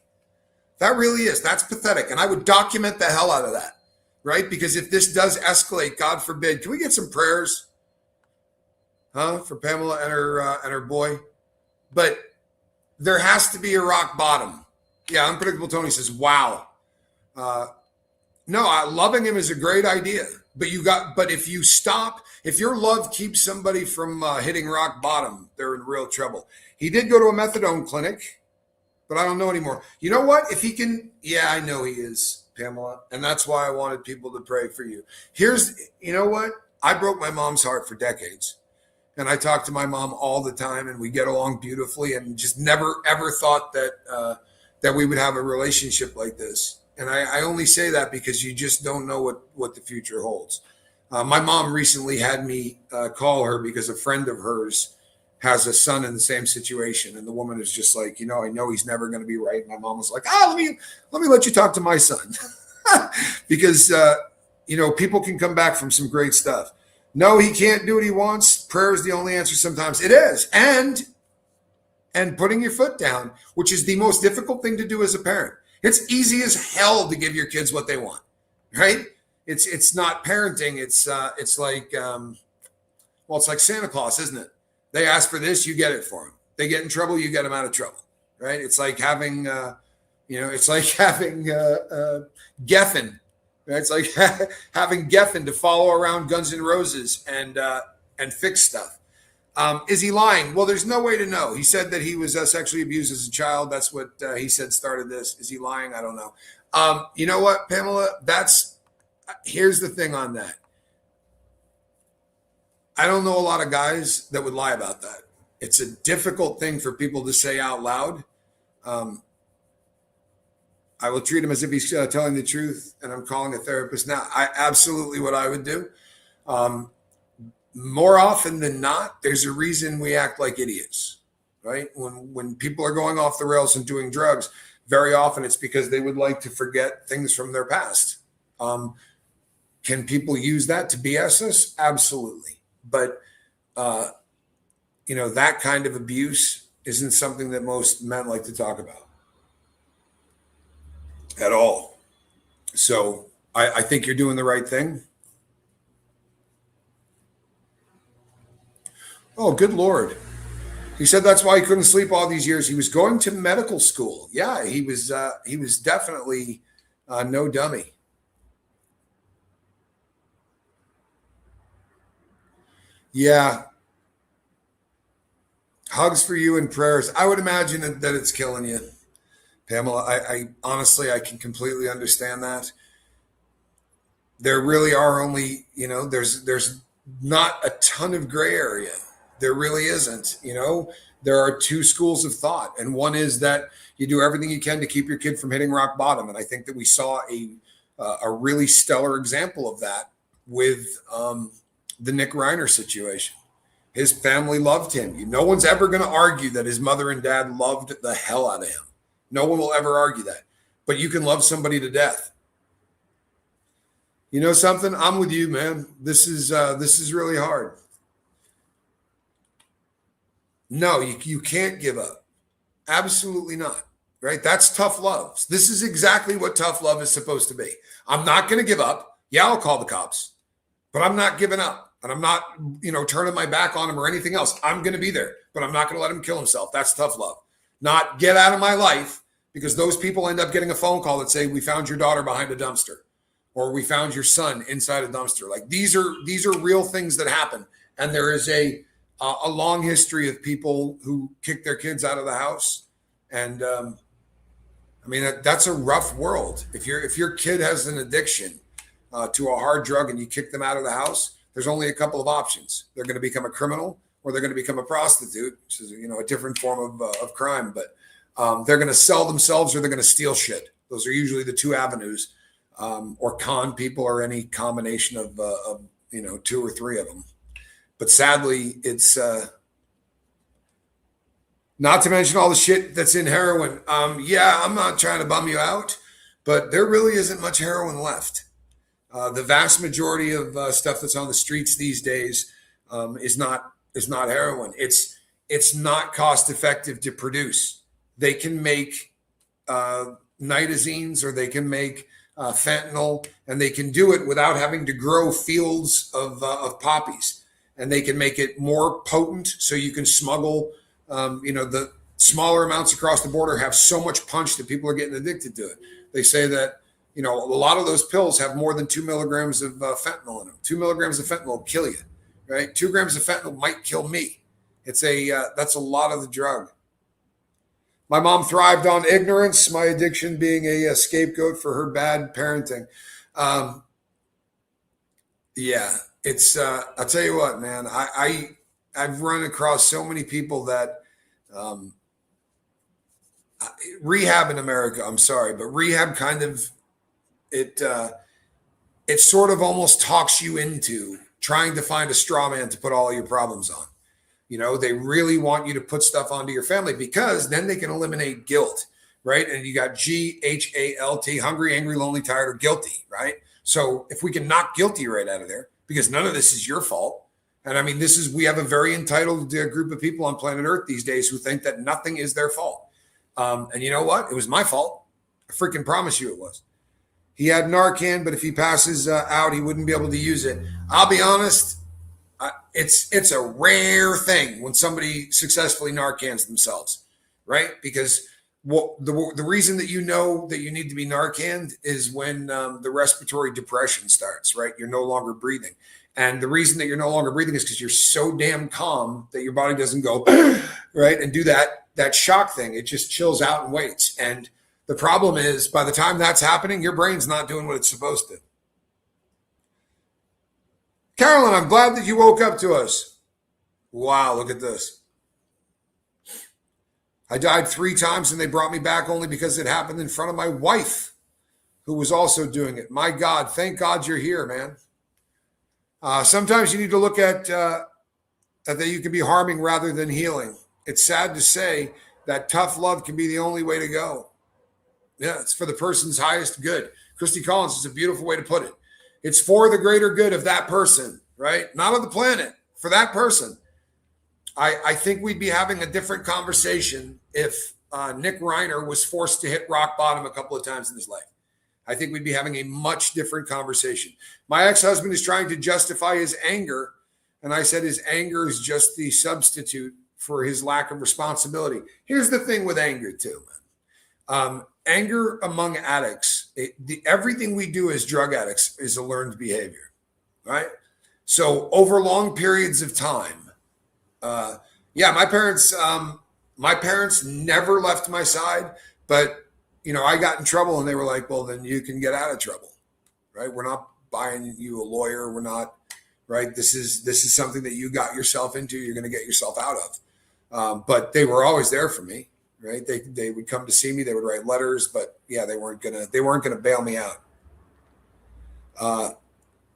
S1: That really is. That's pathetic. And I would document the hell out of that, right? Because if this does escalate, God forbid, can we get some prayers, for Pamela and her boy? But there has to be a rock bottom. Yeah, Unpredictable Tony says, wow. No, loving him is a great idea. But if you stop, if your love keeps somebody from hitting rock bottom, they're in real trouble. He did go to a methadone clinic, but I don't know anymore. You know what? If he can, yeah, I know he is, Pamela. And that's why I wanted people to pray for you. You know what? I broke my mom's heart for decades. And I talk to my mom all the time and we get along beautifully and just never, ever thought that we would have a relationship like this. And I only say that because you just don't know what the future holds. My mom recently had me call her because a friend of hers has a son in the same situation. And the woman is just like, I know he's never going to be right. My mom was like, let me let you talk to my son. Because, people can come back from some great stuff. No, he can't do what he wants. Prayer is the only answer sometimes. It is. And putting your foot down, which is the most difficult thing to do as a parent. It's easy as hell to give your kids what they want, right? It's not parenting. It's like, it's like Santa Claus, isn't it? They ask for this, you get it for them. They get in trouble, you get them out of trouble, right? It's like having, Geffen Right? It's like having Geffen to follow around Guns N' Roses and fix stuff. Is he lying? Well, there's no way to know. He said that he was sexually abused as a child. That's what he said started this. Is he lying? I don't know. You know what, Pamela? Here's the thing on that. I don't know a lot of guys that would lie about that. It's a difficult thing for people to say out loud. I will treat him as if he's telling the truth, and I'm calling a therapist now. Absolutely what I would do. More often than not, there's a reason we act like idiots, right? When people are going off the rails and doing drugs, very often it's because they would like to forget things from their past. Can people use that to BS us? Absolutely. But, that kind of abuse isn't something that most men like to talk about at all. So I think you're doing the right thing. Oh, good Lord. He said that's why he couldn't sleep all these years. He was going to medical school. Yeah, he was definitely no dummy. Yeah. Hugs for you and prayers. I would imagine that it's killing you, Pamela. I honestly, I can completely understand that. There really are only, there's not a ton of gray area. There really isn't. There are two schools of thought, and one is that you do everything you can to keep your kid from hitting rock bottom, and I think that we saw a really stellar example of that with the Nick Reiner situation. His family loved him. No one's ever going to argue that his mother and dad loved the hell out of him. No one will ever argue that. But you can love somebody to death. You know something? I'm with you, man. This is really hard. No, you can't give up. Absolutely not. Right? That's tough love. This is exactly what tough love is supposed to be. I'm not going to give up. Yeah, I'll call the cops, but I'm not giving up. And I'm not, turning my back on him or anything else. I'm going to be there, but I'm not going to let him kill himself. That's tough love. Not get out of my life, because those people end up getting a phone call that say, we found your daughter behind a dumpster, or we found your son inside a dumpster. Like these are real things that happen. And there is a long history of people who kick their kids out of the house. And that's a rough world. If your kid has an addiction to a hard drug and you kick them out of the house, there's only a couple of options. They're going to become a criminal, or they're going to become a prostitute, which is, a different form of crime. But they're going to sell themselves, or they're going to steal shit. Those are usually the two avenues, or con people, or any combination of two or three of them. But sadly, it's not to mention all the shit that's in heroin. I'm not trying to bum you out, but there really isn't much heroin left. The vast majority of stuff that's on the streets these days is not heroin. It's not cost effective to produce. They can make nitazines, or they can make fentanyl, and they can do it without having to grow fields of poppies. And they can make it more potent, so you can smuggle. The smaller amounts across the border have so much punch that people are getting addicted to it. They say that. A lot of those pills have more than 2 milligrams of fentanyl in them. 2 milligrams of fentanyl will kill you, right? 2 grams of fentanyl might kill me. That's a lot of the drug. My mom thrived on ignorance, my addiction being a scapegoat for her bad parenting. I'll tell you what, man, I've run across so many people that, rehab in America, I'm sorry, but rehab kind of, it sort of almost talks you into trying to find a straw man to put all your problems on. They really want you to put stuff onto your family, because then they can eliminate guilt, right? And you got GHALT, hungry, angry, lonely, tired, or guilty, right? So if we can knock guilty right out of there, because none of this is your fault. And we have a very entitled group of people on planet Earth these days who think that nothing is their fault. And you know what? It was my fault. I freaking promise you it was. He had Narcan, but if he passes out, he wouldn't be able to use it. I'll be honest, it's a rare thing when somebody successfully Narcans themselves, right? Because Well, the reason that you know that you need to be Narcaned is when the respiratory depression starts, right? You're no longer breathing. And the reason that you're no longer breathing is because you're so damn calm that your body doesn't go, right, and do that shock thing. It just chills out and waits. And the problem is by the time that's happening, your brain's not doing what it's supposed to. Carolyn, I'm glad that you woke up to us. Wow, look at this. I died 3 times and they brought me back only because it happened in front of my wife, who was also doing it. My God, thank God you're here, man. Sometimes you need to look at that you can be harming rather than healing. It's sad to say that tough love can be the only way to go. Yeah, it's for the person's highest good. Christy Collins is a beautiful way to put it. It's for the greater good of that person, right? Not of the planet, for that person. I think we'd be having a different conversation if Nick Reiner was forced to hit rock bottom a couple of times in his life. I think we'd be having a much different conversation. My ex-husband is trying to justify his anger, and I said his anger is just the substitute for his lack of responsibility. Here's the thing with anger, too, man. Anger among addicts, everything we do as drug addicts is a learned behavior, right? So over long periods of time, my parents never left my side, but I got in trouble and they were like, well, then you can get out of trouble, right? We're not buying you a lawyer. We're not, right? This is something that you got yourself into. You're going to get yourself out of. But they were always there for me, right? They would come to see me. They would write letters, but yeah, they weren't going to bail me out,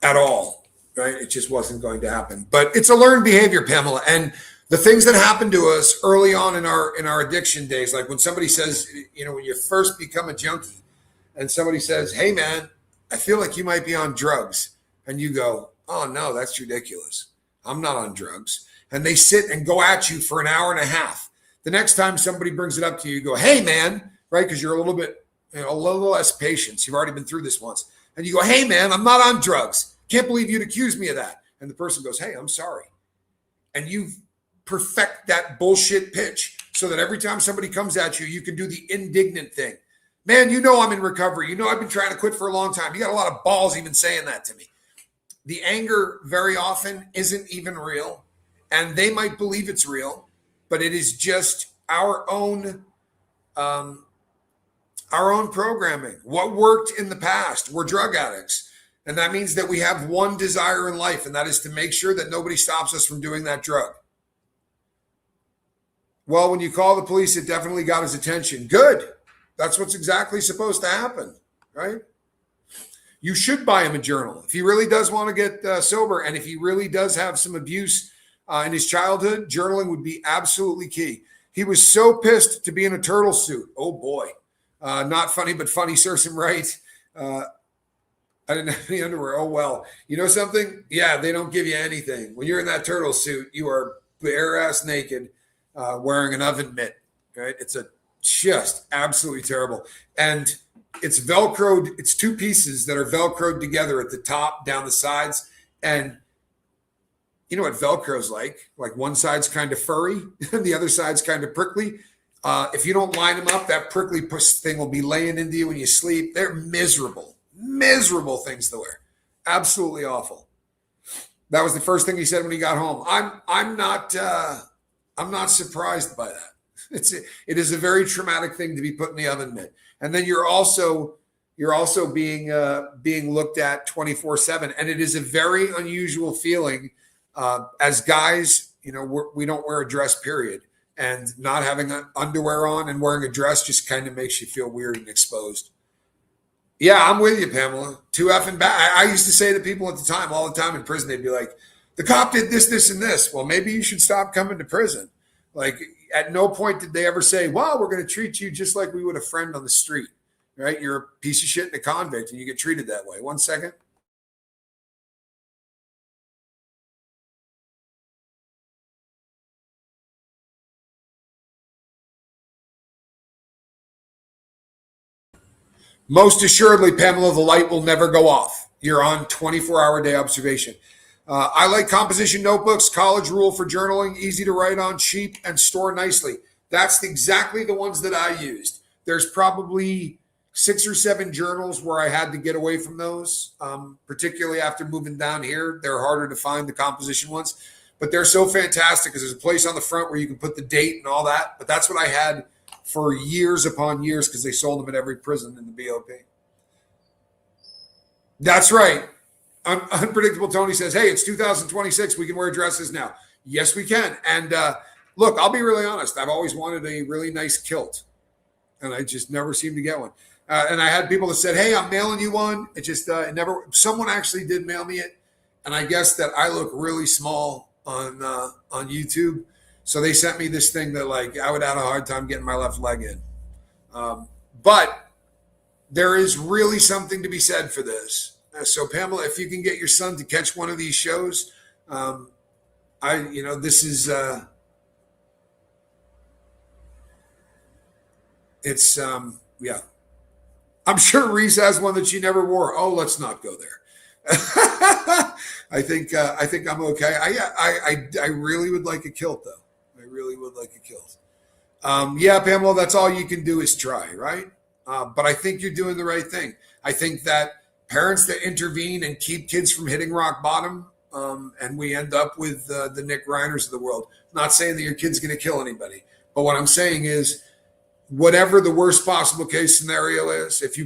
S1: at all. Right? It just wasn't going to happen. But it's a learned behavior, Pamela. And the things that happen to us early on in our addiction days, like when somebody says, when you first become a junkie and somebody says, hey, man, I feel like you might be on drugs. And you go, oh, no, that's ridiculous. I'm not on drugs. And they sit and go at you for an hour and a half. The next time somebody brings it up to you, you go, hey, man, right? Because you're a little bit, a little less patient. You've already been through this once. And you go, hey, man, I'm not on drugs. Can't believe you'd accuse me of that. And the person goes, hey, I'm sorry. And you perfect that bullshit pitch so that every time somebody comes at you, you can do the indignant thing. Man, I'm in recovery. I've been trying to quit for a long time. You got a lot of balls even saying that to me. The anger very often isn't even real. And they might believe it's real, but it is just our own programming. What worked in the past? We're drug addicts. And that means that we have one desire in life, and that is to make sure that nobody stops us from doing that drug. Well, when you call the police, it definitely got his attention. Good. That's what's exactly supposed to happen, right? You should buy him a journal. If he really does want to get sober, and if he really does have some abuse in his childhood, journaling would be absolutely key. He was so pissed to be in a turtle suit. Oh, boy. Not funny, but funny serves him right. I didn't have any underwear. Oh, well. You know something? Yeah, they don't give you anything. When you're in that turtle suit, you are bare ass naked, wearing an oven mitt, right? It's just absolutely terrible. And it's Velcroed. It's 2 pieces that are Velcroed together at the top, down the sides. And you know what Velcro's like? Like one side's kind of furry and the other side's kind of prickly. If you don't line them up, that prickly thing will be laying into you when you sleep. They're miserable things to wear. Absolutely awful. That was the first thing he said when he got home. I'm not surprised by that. It is a very traumatic thing to be put in the oven mitt. And then you're also being looked at 24/7. And it is a very unusual feeling. As guys, we don't wear a dress, period. And not having underwear on and wearing a dress just kind of makes you feel weird and exposed. Yeah, I'm with you, Pamela. Too effing bad. I used to say to people at the time, all the time in prison, they'd be like, the cop did this, this, and this. Well, maybe you should stop coming to prison. Like, at no point did they ever say, well, we're going to treat you just like we would a friend on the street, right? You're a piece of shit and a convict, and you get treated that way. 1 second. Most assuredly, Pamela, the light will never go off. You're on 24-hour day observation. I like composition notebooks, college rule for journaling, easy to write on, cheap, and store nicely. That's exactly the ones that I used. There's probably 6 or 7 journals where I had to get away from those, particularly after moving down here. They're harder to find, the composition ones, but they're so fantastic because there's a place on the front where you can put the date and all that. But that's what I had for years upon years because they sold them at every prison in the BOP. That's right. Unpredictable Tony says, hey, it's 2026. We can wear dresses now. Yes, we can. And look, I'll be really honest. I've always wanted a really nice kilt, and I just never seemed to get one. And I had people that said, hey, I'm mailing you one. It just never, someone actually did mail me it. And I guess that I look really small on YouTube. So they sent me this thing that like I would have a hard time getting my left leg in. But there is really something to be said for this. So Pamela, if you can get your son to catch one of these shows, this is, yeah. I'm sure Reese has one that she never wore. Oh, let's not go there. I think I'm okay. I really would like a kilt though. I really would like a kilt. Yeah, Pamela, that's all you can do is try, right? But I think you're doing the right thing. I think that parents that intervene and keep kids from hitting rock bottom, and we end up with the Nick Reiners of the world. I'm not saying that your kid's going to kill anybody, but what I'm saying is, whatever the worst possible case scenario is, if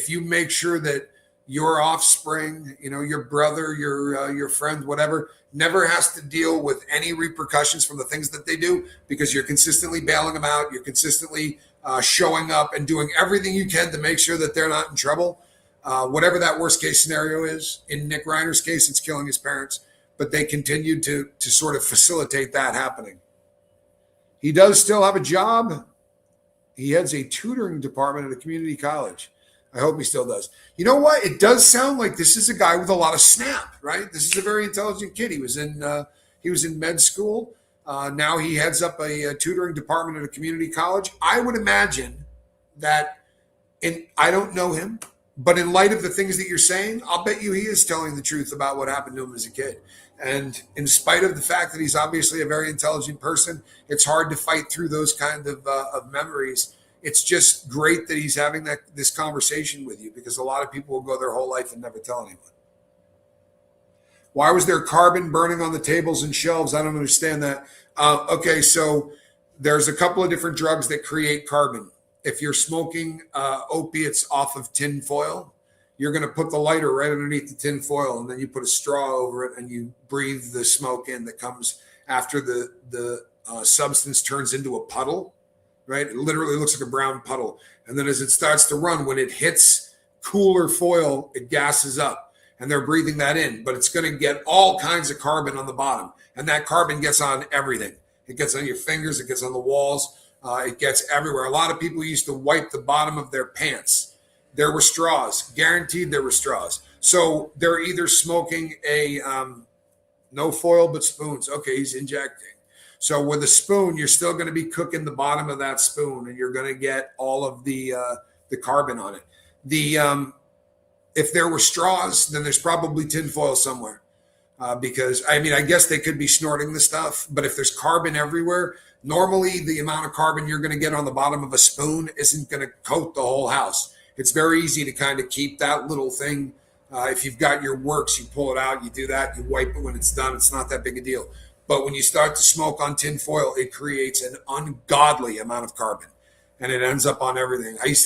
S1: you make sure that your offspring, your brother, your friend, whatever, never has to deal with any repercussions from the things that they do, because you're consistently bailing them out, you're consistently showing up and doing everything you can to make sure that they're not in trouble. Whatever that worst case scenario is, in Nick Reiner's case, it's killing his parents, but they continued to sort of facilitate that happening. He does still have a job. He heads a tutoring department at a community college. I hope he still does. You know what? It does sound like this is a guy with a lot of snap, right? This is a very intelligent kid. He was in med school. Now he heads up a tutoring department at a community college. I would imagine that, I don't know him, but in light of the things that you're saying, I'll bet you he is telling the truth about what happened to him as a kid. And in spite of the fact that he's obviously a very intelligent person, it's hard to fight through those kind of memories. It's just great that he's having this conversation with you, because a lot of people will go their whole life and never tell anyone. Why was there carbon burning on the tables and shelves? I don't understand that. Okay, so there's a couple of different drugs that create carbon. If you're smoking opiates off of tin foil, you're going to put the lighter right underneath the tin foil, and then you put a straw over it, and you breathe the smoke in that comes after the substance turns into a puddle, right? It literally looks like a brown puddle. And then as it starts to run, when it hits cooler foil, it gases up, and they're breathing that in. But it's going to get all kinds of carbon on the bottom, and that carbon gets on everything. It gets on your fingers. It gets on the walls. It gets everywhere. A lot of people used to wipe the bottom of their pants. There were straws. Guaranteed there were straws. So they're either smoking a no foil but spoons. Okay, he's injecting. So with a spoon, you're still going to be cooking the bottom of that spoon, and you're going to get all of the carbon on it. If there were straws, then there's probably tin foil somewhere. Because, I guess they could be snorting the stuff, but if there's carbon everywhere, normally the amount of carbon you're going to get on the bottom of a spoon isn't going to coat the whole house. It's very easy to kind of keep that little thing. If you've got your works, you pull it out, you do that, you wipe it when it's done. It's not that big a deal. But when you start to smoke on tin foil, it creates an ungodly amount of carbon, and it ends up on everything. I used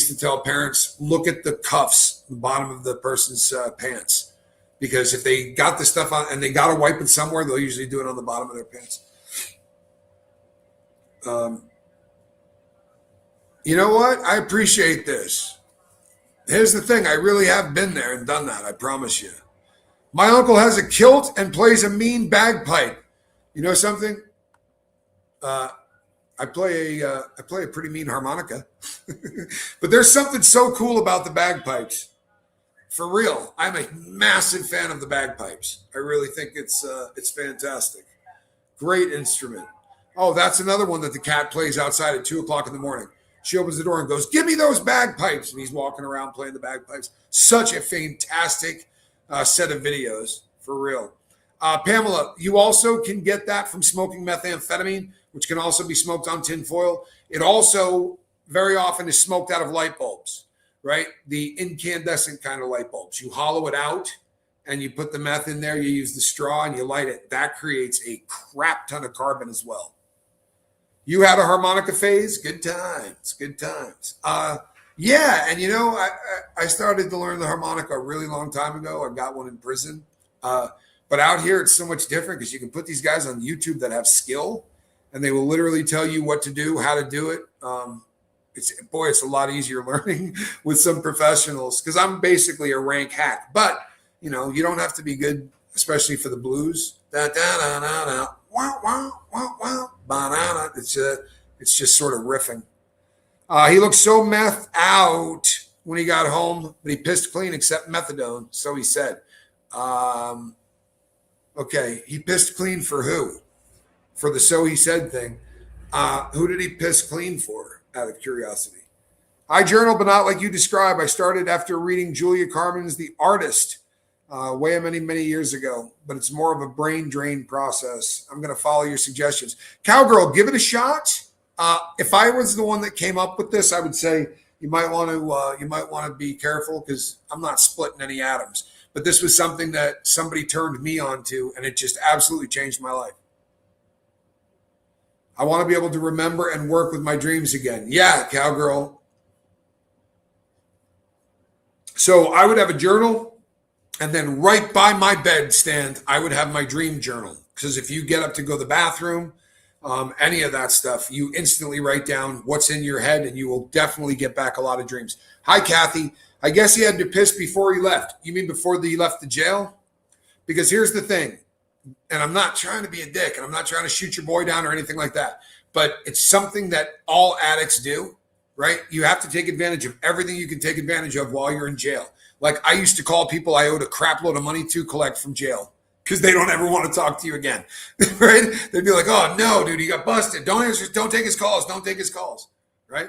S1: to tell parents, look at the cuffs, the bottom of the person's pants. Because if they got the stuff on and they got to wipe it somewhere, they'll usually do it on the bottom of their pants. You know what? I appreciate this. Here's the thing. I really have been there and done that. I promise you. My uncle has a kilt and plays a mean bagpipe. You know something? I play a pretty mean harmonica. But there's something so cool about the bagpipes. For real, I'm a massive fan of the bagpipes. I really think it's fantastic. Great instrument. Oh, that's another one that the cat plays outside at 2:00 in the morning. She opens the door and goes, "Give me those bagpipes!" And he's walking around playing the bagpipes. Such a fantastic set of videos, for real. Pamela, you also can get that from smoking methamphetamine, which can also be smoked on tin foil. It also very often is smoked out of light bulbs, right? The incandescent kind of light bulbs. You hollow it out and you put the meth in there. You use the straw and you light it. That creates a crap ton of carbon as well. You had a harmonica phase? Good times, good times. Yeah, and I started to learn the harmonica a really long time ago. I got one in prison. But out here, it's so much different because you can put these guys on YouTube that have skill, and they will literally tell you what to do, how to do it. It's a lot easier learning with some professionals because I'm basically a rank hack. But you don't have to be good, especially for the blues. Da da da da da. Wow wow wow wow. Banana. It's just sort of riffing. He looked so meth out when he got home, but he pissed clean except methadone. So he said. Okay, he pissed clean for who? For the so he said thing. Who did he piss clean for, out of curiosity? I journal, but not like you describe. I started after reading Julia Carmen's The Artist way many, many years ago, but it's more of a brain drain process. I'm going to follow your suggestions. Cowgirl, give it a shot. If I was the one that came up with this, I would say you might want to be careful because I'm not splitting any atoms. But this was something that somebody turned me on to, and it just absolutely changed my life. I want to be able to remember and work with my dreams again. Yeah, cowgirl. So I would have a journal, and then right by my bedstand, I would have my dream journal. Because if you get up to go to the bathroom, any of that stuff, you instantly write down what's in your head, and you will definitely get back a lot of dreams. Hi, Kathy. I guess he had to piss before he left. You mean before he left the jail? Because here's the thing, and I'm not trying to be a dick, and I'm not trying to shoot your boy down or anything like that, but it's something that all addicts do, right? You have to take advantage of everything you can take advantage of while you're in jail. Like I used to call people I owed a crap load of money to collect from jail because they don't ever want to talk to you again, right? They'd be like, oh, no, dude, he got busted. Don't answer. Don't take his calls. Don't take his calls, right?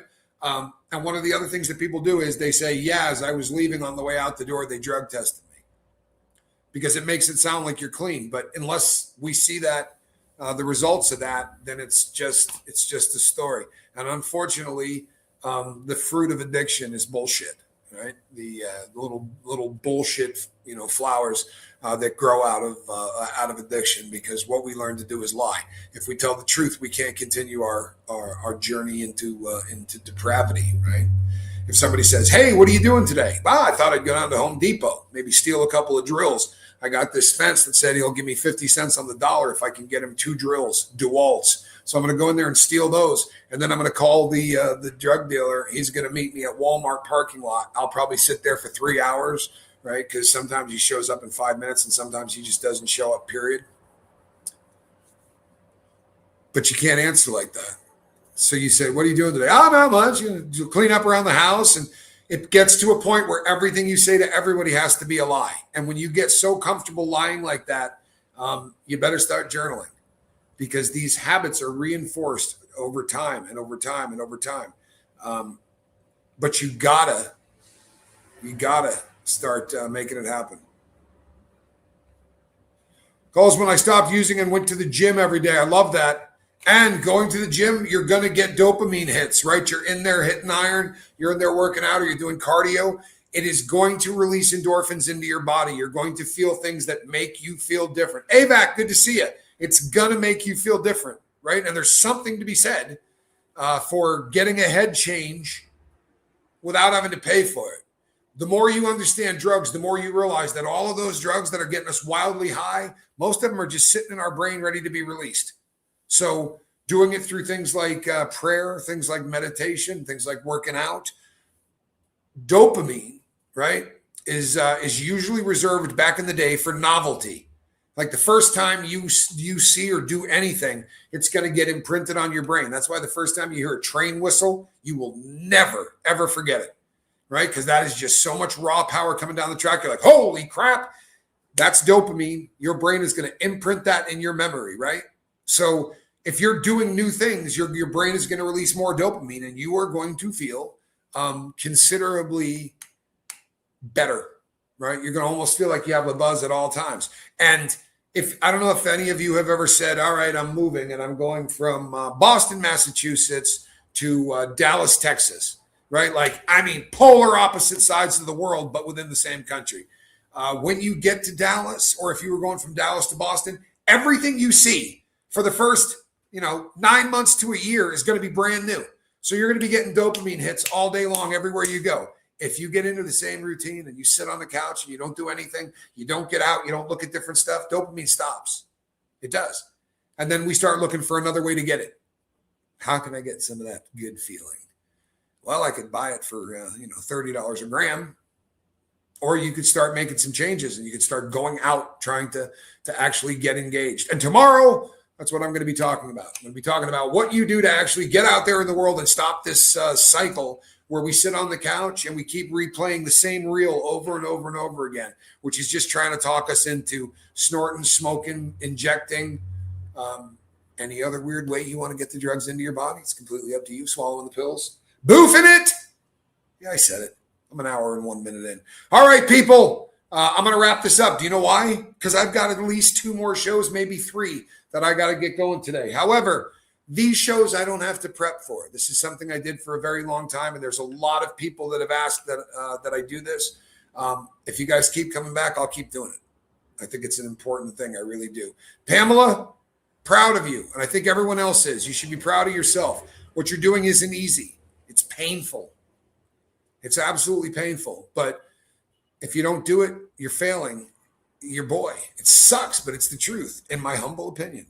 S1: And one of the other things that people do is they say, yeah, as I was leaving on the way out the door, they drug tested me because it makes it sound like you're clean. But unless we see that, the results of that, then it's just a story. And unfortunately, the fruit of addiction is bullshit, right? The little bullshit, flowers that grow out of addiction, because what we learn to do is lie. If we tell the truth, we can't continue our journey into depravity, right? If somebody says, hey, what are you doing today? I thought I'd go down to Home Depot, maybe steal a couple of drills. I got this fence that said he'll give me 50 cents on the dollar if I can get him 2 drills, DeWalt's. So I'm going to go in there and steal those. And then I'm going to call the drug dealer. He's going to meet me at Walmart parking lot. I'll probably sit there for 3 hours, right? Because sometimes he shows up in 5 minutes and sometimes he just doesn't show up, period. But you can't answer like that. So you say, what are you doing today? Oh, not much. You clean up around the house. And it gets to a point where everything you say to everybody has to be a lie. And when you get so comfortable lying like that, you better start journaling, because these habits are reinforced over time and over time and over time. But you gotta start making it happen. Calls when I stopped using and went to the gym every day. I love that. And going to the gym, you're going to get dopamine hits, right? You're in there hitting iron. You're in there working out, or you're doing cardio. It is going to release endorphins into your body. You're going to feel things that make you feel different. AVAC, good to see you. It's going to make you feel different, right? And there's something to be said for getting a head change without having to pay for it. The more you understand drugs, the more you realize that all of those drugs that are getting us wildly high, most of them are just sitting in our brain ready to be released. So doing it through things like prayer, things like meditation, things like working out, dopamine, right, is usually reserved back in the day for novelty. Like the first time you see or do anything, it's going to get imprinted on your brain. That's why the first time you hear a train whistle, you will never, ever forget it, right? Because that is just so much raw power coming down the track. You're like, holy crap, that's dopamine. Your brain is going to imprint that in your memory, right? So if you're doing new things, your brain is going to release more dopamine, and you are going to feel considerably better, right? You're going to almost feel like you have a buzz at all times. And if I don't know if any of you have ever said, all right, I'm moving and I'm going from Boston, Massachusetts to Dallas, Texas, right? Like, I mean, polar opposite sides of the world, but within the same country. When you get to Dallas, or if you were going from Dallas to Boston, everything you see for the first, 9 months to a year is going to be brand new. So you're going to be getting dopamine hits all day long everywhere you go. If you get into the same routine and you sit on the couch and you don't do anything, you don't get out, you don't look at different stuff, dopamine stops. It does. And then we start looking for another way to get it. How can I get some of that good feeling? Well, I could buy it for, $30 a gram. Or you could start making some changes and you could start going out trying to actually get engaged. And tomorrow, that's what I'm going to be talking about. I'm going to be talking about what you do to actually get out there in the world and stop this cycle where we sit on the couch and we keep replaying the same reel over and over and over again, which is just trying to talk us into snorting, smoking, injecting, any other weird way you want to get the drugs into your body. It's completely up to you. Swallowing the pills, boofing it. Yeah, I said it. I'm an hour and 1 minute in. All right, people, I'm going to wrap this up. Do you know why? Because I've got at least 2 more shows, maybe 3 that I got to get going today. However, these shows I don't have to prep for. This is something I did for a very long time, and there's a lot of people that have asked that I do this. If you guys keep coming back, I'll keep doing it. I think it's an important thing. I really do. Pamela, proud of you, and I think everyone else is. You should be proud of yourself. What you're doing isn't easy. It's painful. It's absolutely painful. But if you don't do it, you're failing your boy. It sucks, but it's the truth, in my humble opinion.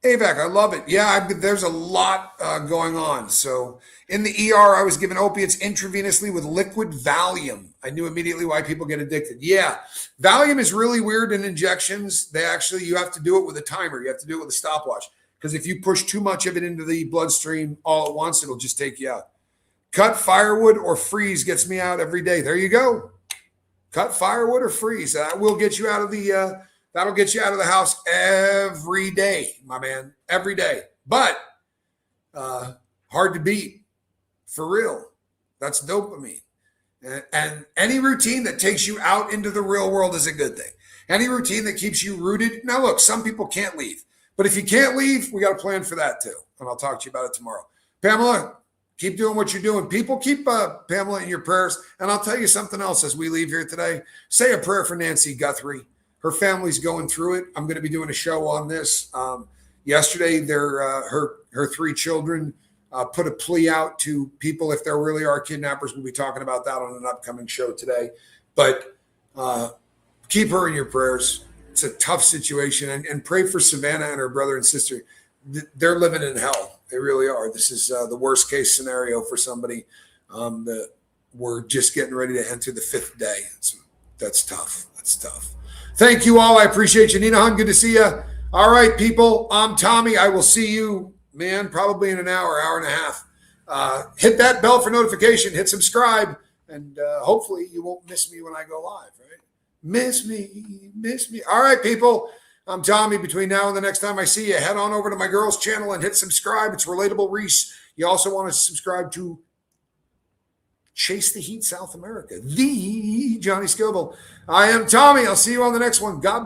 S1: AVAC, I love it. Yeah, there's a lot going on. So in the ER, I was given opiates intravenously with liquid Valium. I knew immediately why people get addicted. Yeah, Valium is really weird in injections. You have to do it with a timer. You have to do it with a stopwatch. Because if you push too much of it into the bloodstream all at once, it'll just take you out. Cut firewood or freeze gets me out every day. There you go. Cut firewood or freeze. That will get you out of the that'll get you out of the house every day, my man. Every day. But hard to beat. For real. That's dopamine. And any routine that takes you out into the real world is a good thing. Any routine that keeps you rooted. Now, look, some people can't leave. But if you can't leave, we got a plan for that too. And I'll talk to you about it tomorrow. Pamela, keep doing what you're doing. People, keep Pamela in your prayers. And I'll tell you something else as we leave here today. Say a prayer for Nancy Guthrie. Her family's going through it. I'm going to be doing a show on this. Yesterday, her 3 children put a plea out to people if there really are kidnappers. We'll be talking about that on an upcoming show today. But keep her in your prayers. It's a tough situation. And pray for Savannah and her brother and sister. They're living in hell. They really are. This is the worst case scenario for somebody that we're just getting ready to enter the 5th day. That's tough. That's tough. Thank you all. I appreciate you. Nina Hun, good to see you. All right, people. I'm Tommy. I will see you, man, probably in an hour and a half. Hit that bell for notification. Hit subscribe. And hopefully you won't miss me when I go live, right? Miss me. All right, people. I'm Tommy. Between now and the next time I see you, head on over to my girls' channel and hit subscribe. It's Relatable Reese. You also want to subscribe to Chase the Heat South America, the Johnny Scoble. I am Tommy. I'll see you on the next one. God